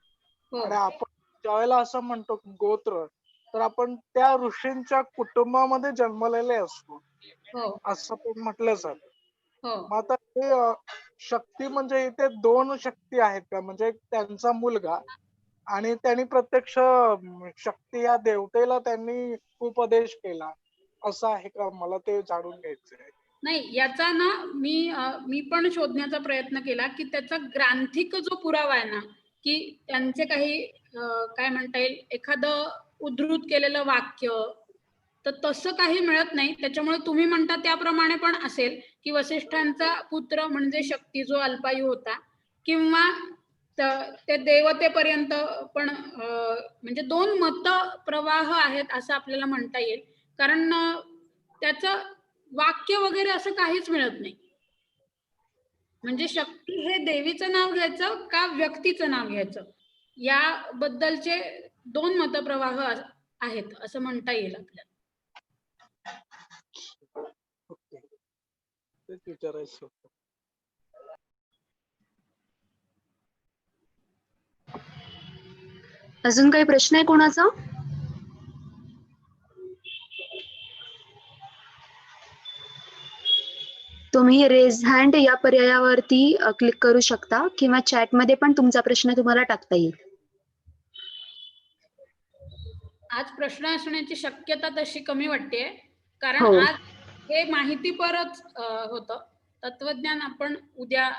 हो आणि आपण ज्यावेळेला असं म्हणतो की गोत्र, तर आपण त्या ऋषींच्या कुटुंबामध्ये जन्मलेले असतो, हो असं पण म्हटलं जातं. हो. मग आता हे शक्ती म्हणजे इथे 2 शक्ती आहेत का? म्हणजे एक त्यांचा मुलगा आणि त्यांनी प्रत्यक्ष शक्ती या देवतेला त्यांनी उपदेश केला, असं आहे का? मला ते जाणून घ्यायचंय. नाही, याचा ना मी पण शोधण्याचा प्रयत्न केला की त्याचा ग्रांथिक जो पुरावा आहे ना, की त्यांचे काही काय म्हणता येईल, एखादं उद्धृत केलेलं वाक्य, तर तसं काही मिळत नाही. त्याच्यामुळे तुम्ही म्हणता त्याप्रमाणे पण असेल की वसिष्ठांचा पुत्र म्हणजे शक्ती जो अल्पायू होता, किंवा ते देवतेपर्यंत पण म्हणजे 2 मत प्रवाह आहेत असं आपल्याला म्हणता येईल. कारण त्याचं वाक्य वगैरे असं काहीच मिळत नाही. म्हणजे शक्ती हे देवीचं नाव घ्यायचं का व्यक्तीचं नाव घ्यायचं, याबद्दलचे 2 मतप्रवाह आहेत असं म्हणता येईल आपल्याला. ओके. तेच विचारायचं होतं. अजून काही प्रश्न आहे कोणाचा? तुम्ही रेज हँड या पर्यायावरती क्लिक करू शकता किंवा चॅटमध्ये पण तुमचा प्रश्न तुम्हाला टाकता येईल. आज प्रश्न असण्याची शक्यता तशी कमी वाटते, कारण हो. आज हे माहितीपरच होतं. तत्वज्ञान आपण उद्या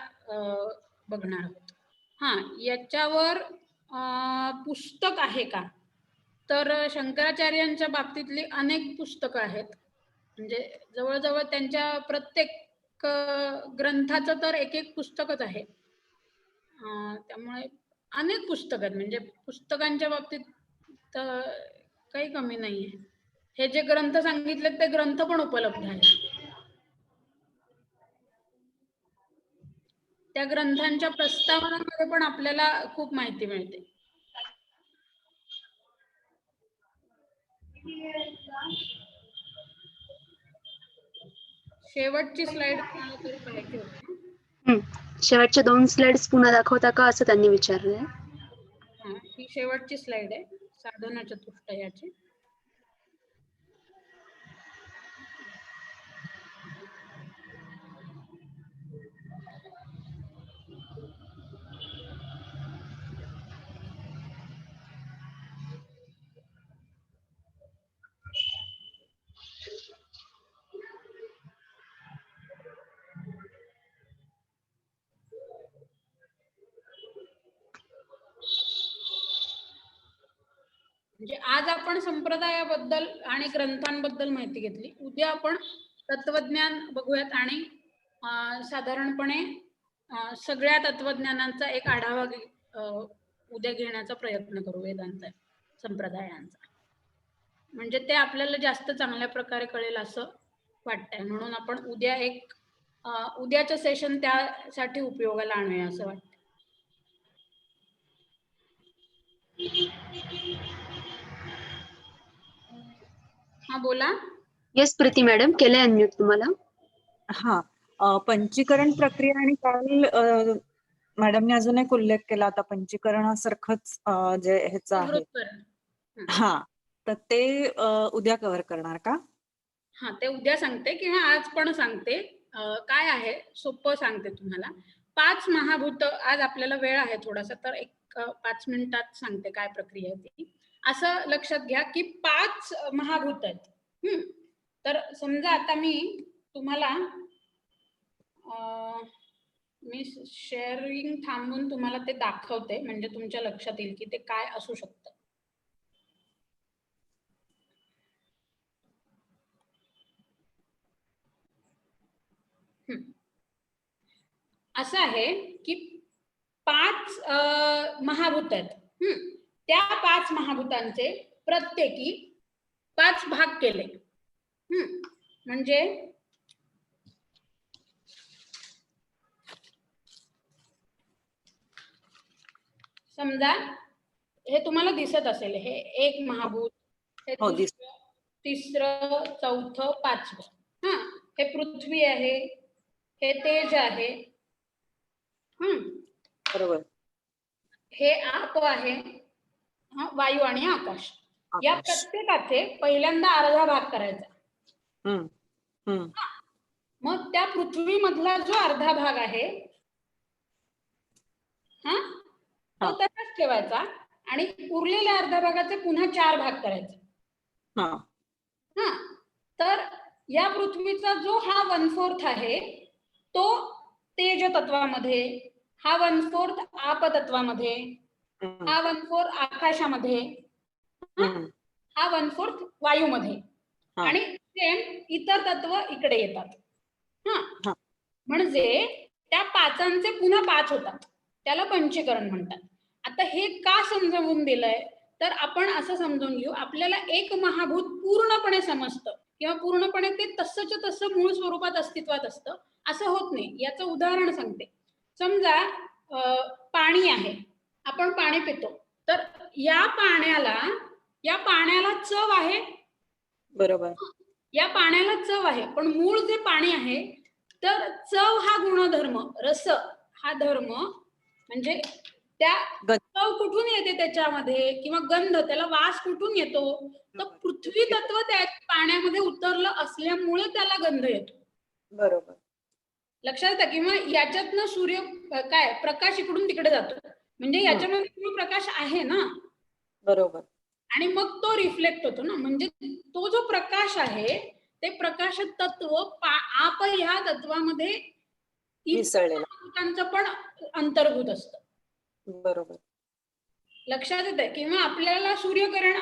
बघणार आहोत. हा, याच्यावर पुस्तक आहे का? तर शंकराचार्यांच्या बाबतीतली अनेक पुस्तकं आहेत. म्हणजे जवळजवळ त्यांच्या प्रत्येक ग्रंथाचं तर एक पुस्तकच आहे. त्यामुळे अनेक पुस्तक आहेत, म्हणजे पुस्तकांच्या बाबतीत तर काही कमी नाहीये. हे जे ग्रंथ सांगितले ते ग्रंथ पण उपलब्ध आहेत. त्या ग्रंथांच्या प्रस्तावनामध्ये पण आपल्याला खूप माहिती मिळते. शेवटची स्लाइड कोणाला तरी पाहायची होती. शेवटच्या 2 स्लाइड्स पुन्हा दाखवता का असं त्यांनी विचारलंय. ही शेवटची स्लाइड आहे साधना चतुष्टयाची. म्हणजे आज आपण संप्रदायाबद्दल आणि ग्रंथांबद्दल माहिती घेतली. उद्या आपण तत्वज्ञान बघूयात आणि साधारणपणे सगळ्या तत्वज्ञानांचा एक आढावा उद्या घेण्याचा प्रयत्न करू, वेदांत संप्रदायांचा. म्हणजे ते आपल्याला जास्त चांगल्या प्रकारे कळेल असं वाटतंय. म्हणून आपण उद्या उद्याचं सेशन त्यासाठी उपयोगाला आणूया असं वाटतं. हा, बोला. येस प्रीती मॅडम, केलंय अनम्यूट तुम्हाला. हा, पंचीकरण प्रक्रिया आणि काल मॅडमने अजून एक उल्लेख केला होता पंचीकरणासारखंच जे ह्याचं आहे. हा, तर ते उद्या कव्हर करणार का? हा, ते उद्या सांगते किंवा आज पण सांगते. काय आहे सोपं सांगते तुम्हाला. 5 महाभूत, आज आपल्याला वेळ आहे थोडासा, तर एक 5 मिनिटात सांगते काय प्रक्रिया आहे ती. असं लक्षात घ्या की 5 महाभूत आहेत. तर समजा आता मी तुम्हाला मी शेअरिंग थांबून तुम्हाला ते दाखवते, म्हणजे तुमच्या लक्षात येईल की ते काय असू शकतं. असं आहे की 5 महाभूत आहेत. त्या 5 महाभूतांचे प्रत्येकी 5 भाग केले. म्हणजे समजा हे तुम्हाला दिसत असेल, हे एक महाभूत, हे हो, दुसरं, तिसरं, चौथं, पाचवं. हे पृथ्वी आहे, हे तेज आहे, बरोबर. हे आप आहे, वायू आणि आकाश. या प्रत्येकाचे पहिल्यांदा अर्धा भाग करायचा. मग त्या पृथ्वी मधला जो अर्धा भाग आहे तो तसाच ठेवायचा आणि उरलेल्या अर्ध्या भागाचे पुन्हा 4 भाग करायचे. तर या पृथ्वीचा जो हा 1/4 आहे तो तेज तत्वामध्ये, हा 1/4 आप तत्वामध्ये, हा 1/4 आकाशामध्ये, हा 1/4 वायूमध्ये आणि सेम इतर तत्व इकडे येतात. म्हणजे त्या पाचांचे पुन्हा 5 होतात. त्याला पंचीकरण म्हणतात. आता हे का समजावून दिलंय तर आपण असं समजून घेऊ, आपल्याला एक महाभूत पूर्णपणे समजतं किंवा पूर्णपणे ते तसंच्या तसं मूळ स्वरूपात अस्तित्वात असतं असं होत नाही. याचं उदाहरण सांगते. समजा पाणी आहे, आपण पाणी पितो, तर या पाण्याला चव आहे. बरोबर. या पाण्याला चव आहे, पण मूळ जे पाणी आहे तर चव हा गुणधर्म, रस हा धर्म, म्हणजे त्या चव कुठून येते त्याच्यामध्ये किंवा गंध, त्याला वास कुठून येतो, तर पृथ्वी तत्व त्या पाण्यामध्ये उतरलं असल्यामुळे त्याला गंध येतो. बरोबर. लक्षात येतं. किंवा याच्यातनं सूर्य काय प्रकाश इकडून तिकडे जातो, म्हणजे याच्यामध्ये प्रकाश आहे ना. बरोबर. आणि मग तो रिफ्लेक्ट होतो ना. म्हणजे तो जो प्रकाश आहे ते प्रकाश तत्व आप ह्या तत्वामध्ये मिसळलेलं पण अंतर्भूत असतं. बरोबर. लक्षात येतं. किंवा आपल्याला सूर्यकिरण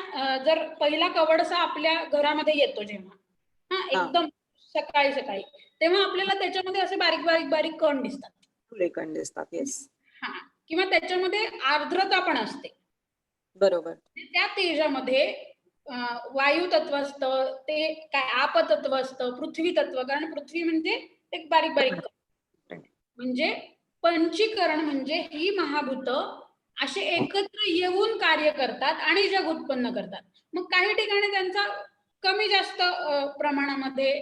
जर पहिला कवडसा आपल्या घरामध्ये येतो जेव्हा एकदम सकाळी सकाळी, तेव्हा आपल्याला त्याच्यामध्ये असे बारीक बारीक बारीक कण दिसतात. किंवा त्याच्यामध्ये आर्द्रता पण असते. बरोबर. त्या तेजामध्ये वायू तत्व असतं, ते काय आप तत्व असतं, पृथ्वी तत्व, कारण पृथ्वी म्हणजे एक बारीक बारीक कण. म्हणजे पंचीकरण म्हणजे ही महाभूत असे एकत्र येऊन कार्य करतात आणि जग उत्पन्न करतात. मग काही ठिकाणी त्यांचा कमी जास्त प्रमाणामध्ये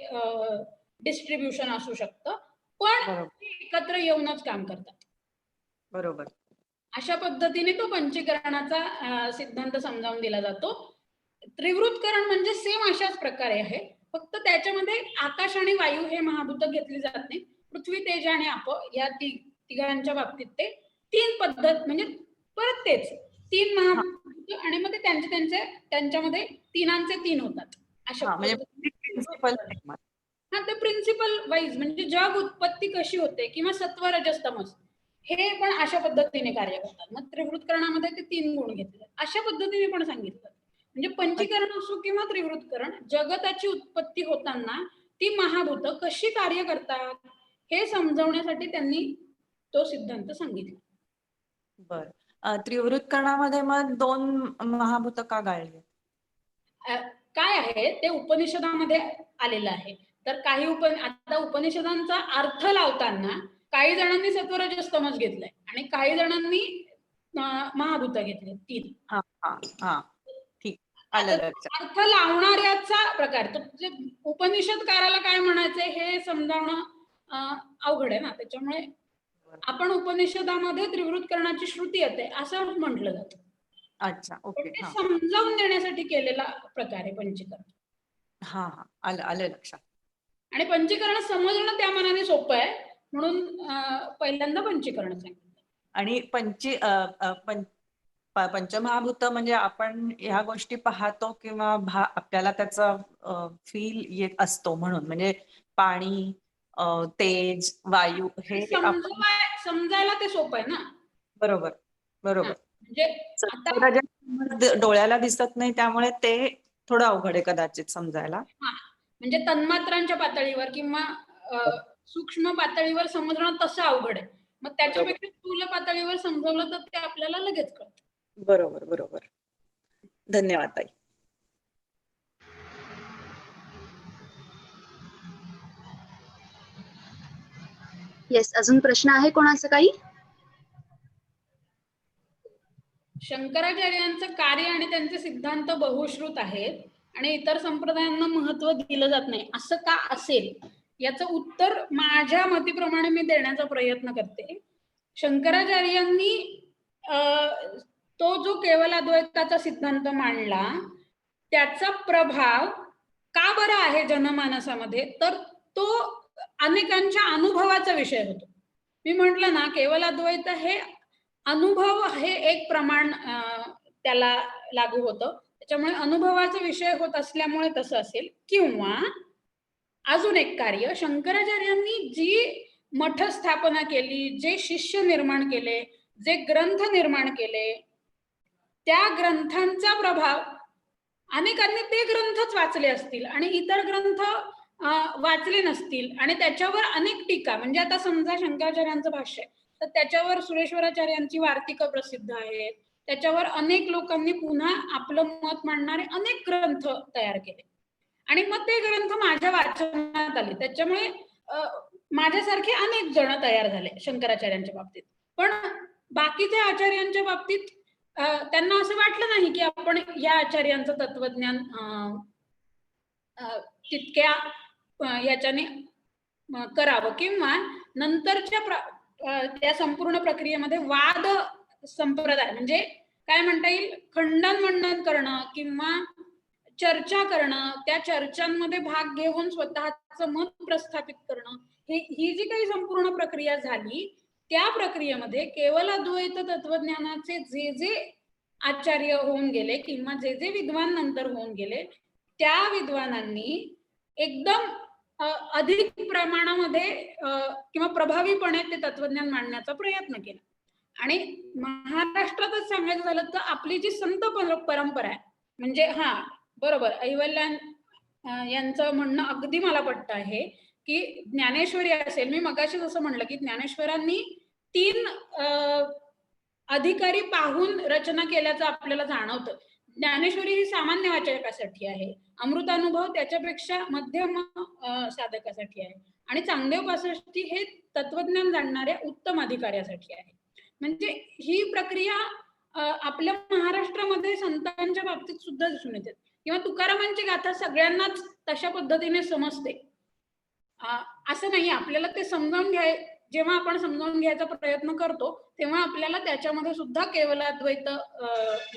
डिस्ट्रीब्युशन असू शकतं, पण एकत्र येऊनच काम करतात. बरोबर. अशा पद्धतीने तो पंचीकरणाचा सिद्धांत समजावून दिला जातो. त्रिवृत्तकरण म्हणजे सेम अशाच प्रकारे आहे, फक्त त्याच्यामध्ये आकाश आणि वायू हे महाभूत घेतली जात नाही. पृथ्वी, तेज आणि आप या तिघांच्या बाबतीत ते 3 पद्धत, म्हणजे परत तेच 3 महाभूत आणि मग ते त्यांच्यामध्ये 3 3 होतात. अशा ते प्रिन्सिपल वाईज, म्हणजे जग उत्पत्ती कशी होते किंवा सत्व रजस तमस हे पण अशा पद्धतीने कार्य करतात. मग त्रिवृत्तकरणामध्ये ते 3 गुण घेतले, अशा पद्धतीने पण सांगितलं. म्हणजे पंचीकरण असो किंवा त्रिवृत्तकरण, जगताची उत्पत्ती होताना ती महाभूत कशी कार्य करतात हे समजवण्यासाठी त्यांनी तो सिद्धांत सांगितला. बर. त्रिवृत्तकरणामध्ये मग 2 महाभूत का गाळली? काय आहे ते उपनिषदामध्ये आलेलं आहे. तर काही आता उपनिषदांचा अर्थ लावताना काही जणांनी सत्वरजस तमस घेतलंय आणि काही जणांनी महाभूत घेतले 3. ठीक, आलं लक्षात. अर्थ लावणाऱ्याचा प्रकार, तर उपनिषदकाराला काय म्हणायचंय हे समजावणं अवघड आहे ना. त्याच्यामुळे आपण उपनिषदामध्ये त्रिवृत्तकरणाची श्रुती येते असं म्हटलं जातं. अच्छा, ओके. समजावून देण्यासाठी केलेला प्रकार आहे पंचीकरण. आलं लक्षात. आणि पंचीकरण समजणं त्या मनाने सोपं आहे, म्हणून पहिल्यांदा पंचीकरण सांगितलं. आणि पंचमहाभूत म्हणजे आपण ह्या गोष्टी पाहतो किंवा आपल्याला त्याचा फील येत असतो, म्हणून म्हणजे पाणी, तेज, वायू हे समजायला ते सोपं आहे ना. बरोबर. म्हणजे डोळ्याला दिसत नाही, त्यामुळे ते थोडं अवघड आहे कदाचित समजायला. म्हणजे तन्मात्रांच्या पातळीवर किंवा सूक्ष्म पातळीवर समजणं तसं अवघड आहे. मग त्याच्यापेक्षा स्थूल पातळीवर समजवलं तर ते आपल्याला लगेच कळतं. बरोबर. धन्यवाद ताई. येस, अजून प्रश्न आहे कोणाचा काही? शंकराचार्यांचं कार्य आणि त्यांचे सिद्धांत बहुश्रुत आहेत आणि इतर संप्रदायांना महत्व दिलं जात नाही, असं का असेल याचं उत्तर माझ्या मतीप्रमाणे मी देण्याचा प्रयत्न करते. शंकराचार्यांनी तो जो केवलाद्वैताचा सिद्धांत मांडला त्याचा प्रभाव का बरं आहे जनमानसामध्ये, तर तो अनेकांच्या अनुभवाचा विषय होतो. मी म्हटलं ना, केवलाद्वैत हे अनुभव हे एक प्रमाण त्याला लागू होतं, त्याच्यामुळे अनुभवाचा विषय होत असल्यामुळे तसं असेल. किंवा अजून एक कार्य, शंकराचार्यांनी जी मठ स्थापना केली, जे शिष्य निर्माण केले, जे ग्रंथ निर्माण केले, त्या ग्रंथांचा प्रभाव अनेकांनी ते ग्रंथच वाचले असतील आणि इतर ग्रंथ वाचले नसतील आणि त्याच्यावर अनेक टीका, म्हणजे आता समजा शंकराचार्यांचं भाष्य आहे तर त्याच्यावर सुरेश्वराचार्यांची वार्तिकं प्रसिद्ध आहेत, त्याच्यावर अनेक लोकांनी पुन्हा आपलं मत मांडणारे अनेक ग्रंथ तयार केले आणि मग ते ग्रंथ माझ्या वाचनात आले. त्याच्यामुळे माझ्यासारखे अनेक जण तयार झाले शंकराचार्यांच्या बाबतीत. पण बाकीच्या आचार्यांच्या बाबतीत त्यांना असं वाटलं नाही की आपण या आचार्यांचं तत्वज्ञान तितक्या याच्याने करावं, किंवा नंतरच्या त्या संपूर्ण प्रक्रियेमध्ये वाद संप्रदाय म्हणजे काय म्हणता येईल, खंडन मंडन करणं किंवा चर्चा करणं, त्या चर्चांमध्ये भाग घेऊन स्वतःचं मत प्रस्थापित करणं, ही जी काही संपूर्ण प्रक्रिया झाली त्या प्रक्रियेमध्ये केवलाद्वैत तत्वज्ञानाचे जे जे आचार्य होऊन गेले किंवा जे जे विद्वान नंतर होऊन गेले त्या विद्वानांनी एकदम अधिक प्रमाणामध्ये किंवा प्रभावीपणे ते तत्वज्ञान मांडण्याचा प्रयत्न केला. आणि महाराष्ट्रातच सांगायचं झालं तर आपली जी संत परंपरा आहे, म्हणजे बरोबर ऐवल्यान यांचं म्हणणं अगदी मला पटतं आहे की ज्ञानेश्वरी असेल, मी मगाशी जसं म्हणलं की ज्ञानेश्वरांनी 3 अधिकारी पाहून रचना केल्याचं आपल्याला जाणवतं. ज्ञानेश्वरी ही सामान्य वाचकासाठी आहे, अमृतानुभव त्याच्यापेक्षा मध्यम साधकासाठी आहे आणि चांगदेव पासष्टी हे तत्वज्ञान जाणणाऱ्या उत्तम अधिकाऱ्यासाठी आहे. म्हणजे ही प्रक्रिया आपल्या महाराष्ट्रामध्ये संतांच्या बाबतीत सुद्धा दिसून येते. किंवा तुकारामांची गाथा सगळ्यांनाच तशा पद्धतीने समजते असं नाही. आपल्याला ते समजावून जेव्हा आपण समजावून घ्यायचा प्रयत्न करतो तेव्हा आपल्याला त्याच्यामध्ये सुद्धा केवलाद्वैत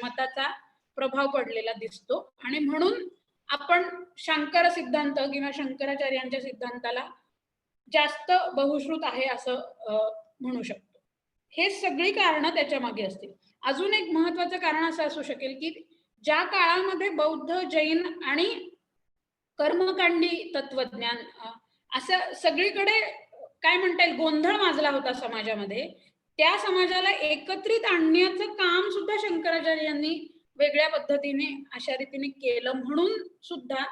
मताचा प्रभाव पडलेला दिसतो आणि म्हणून आपण शंकर सिद्धांत किंवा शंकराचार्यांच्या सिद्धांताला जास्त बहुश्रुत आहे असं म्हणू शकतो. हे सगळी कारणं त्याच्या मागे असतील. अजून एक महत्वाचं कारण असं असू शकेल की ज्या काळामध्ये बौद्ध, जैन आणि कर्मकांडी तत्वज्ञान असं सगळीकडे काय म्हणता येईल गोंधळ माजला होता समाजामध्ये, त्या समाजाला एकत्रित आणण्याचं काम सुद्धा शंकराचार्यांनी वेगळ्या पद्धतीने अशा रीतीने केलं म्हणून सुद्धा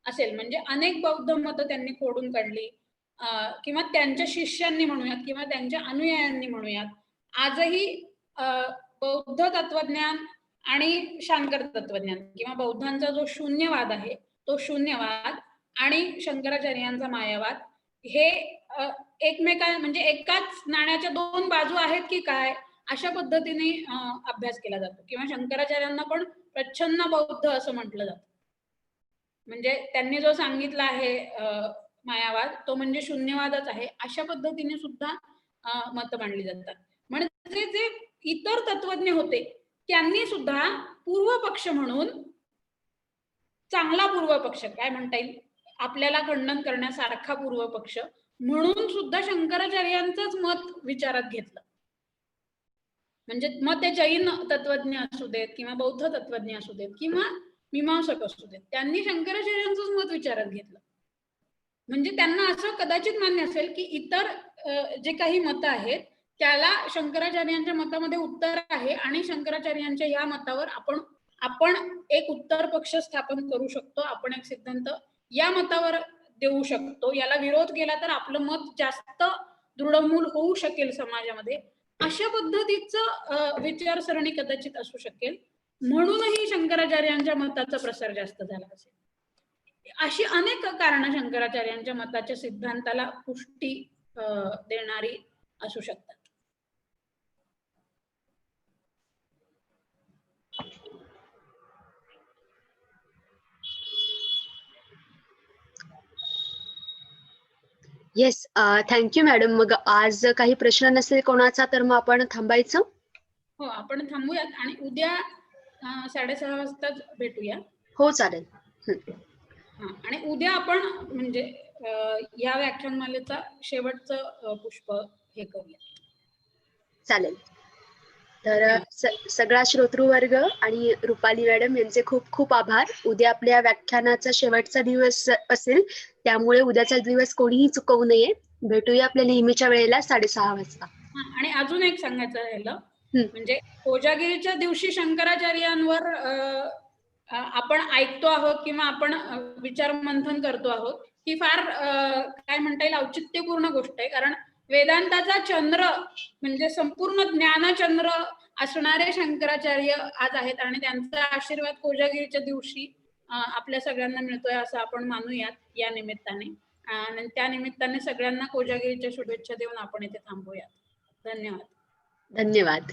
असेल. म्हणजे अनेक बौद्ध मतं त्यांनी खोडून काढली किंवा त्यांच्या शिष्यांनी म्हणूयात किंवा त्यांच्या अनुयायांनी म्हणूयात. आजही बौद्ध तत्वज्ञान आणि शांकर तत्वज्ञान किंवा बौद्धांचा जो शून्यवाद आहे तो शून्यवाद आणि शंकराचार्यांचा मायावाद हे म्हणजे एकाच नाण्याच्या 2 बाजू आहेत की काय अशा पद्धतीने अभ्यास केला जातो. किंवा शंकराचार्यांना पण प्रच्छन्न बौद्ध असं म्हटलं जातं. म्हणजे त्यांनी जो सांगितला आहे मायावाद तो म्हणजे शून्यवादच आहे अशा पद्धतीने सुद्धा मतं मांडली जातात. म्हणजे जे इतर तत्वज्ञ होते त्यांनी सुद्धा पूर्वपक्ष म्हणून चांगला पूर्वपक्ष काय म्हणता येईल आपल्याला खंडन करण्यासारखा पूर्वपक्ष म्हणून सुद्धा शंकराचार्यांचंच मत विचारात घेतलं. म्हणजे मग ते जैन तत्वज्ञ असू देत किंवा बौद्ध तत्वज्ञ असू देत किंवा मीमांसक असू देत, त्यांनी शंकराचार्यांचंच मत विचारात घेतलं. म्हणजे त्यांना असं कदाचित मान्य असेल की इतर जे काही मतं आहेत त्याला शंकराचार्यांच्या मतामध्ये उत्तर आहे आणि शंकराचार्यांच्या या मतावर आपण एक उत्तर पक्ष स्थापन करू शकतो, आपण एक सिद्धांत या मतावर देऊ शकतो, याला विरोध केला तर आपलं मत जास्त दृढमूल होऊ शकेल समाजामध्ये, अशा पद्धतीचं विचारसरणी कदाचित असू शकेल. म्हणूनही शंकराचार्यांच्या मताचा प्रसार जास्त झाला असेल. अशी अनेक कारणं शंकराचार्यांच्या मताच्या सिद्धांताला पुष्टी देणारी असू शकतात. Yes, thank you madam. मग आज काही प्रश्न नसेल कोणाचा तर मग आपण थांबायचं. हो, आपण थांबूयात आणि उद्या 6:30 वाजताच भेटूया. हो चालेल. हा, आणि उद्या आपण म्हणजे या व्याख्यानमालेचा शेवटचं पुष्प हे करूया. चालेल. तर धन्यवाद. सगळा श्रोतृवर्ग आणि रुपाली मॅडम यांचे खूप खूप आभार. उद्या आपल्या व्याख्यानाचा शेवटचा दिवस असेल, त्यामुळे उद्याचा दिवस कोणीही चुकवू नये. भेटूया आपल्या नेहमीच्या वेळेला 6:30 वाजता. आणि अजून एक सांगायचं राहिलं, म्हणजे कोजागिरीच्या दिवशी शंकराचार्यांवर आपण ऐकतो आहोत किंवा आपण विचार मंथन करतो आहोत, ही फार काय म्हणता येईल औचित्यपूर्ण गोष्ट आहे. कारण वेदांताचा चंद्र म्हणजे संपूर्ण ज्ञानचंद्र असणारे शंकराचार्य आज आहेत आणि त्यांचा आशीर्वाद कोजागिरीच्या दिवशी आपल्या सगळ्यांना मिळतोय असं आपण मानूयात या निमित्ताने. आणि त्या निमित्ताने सगळ्यांना कोजागिरीच्या शुभेच्छा देऊन आपण इथे थांबूयात. धन्यवाद. धन्यवाद.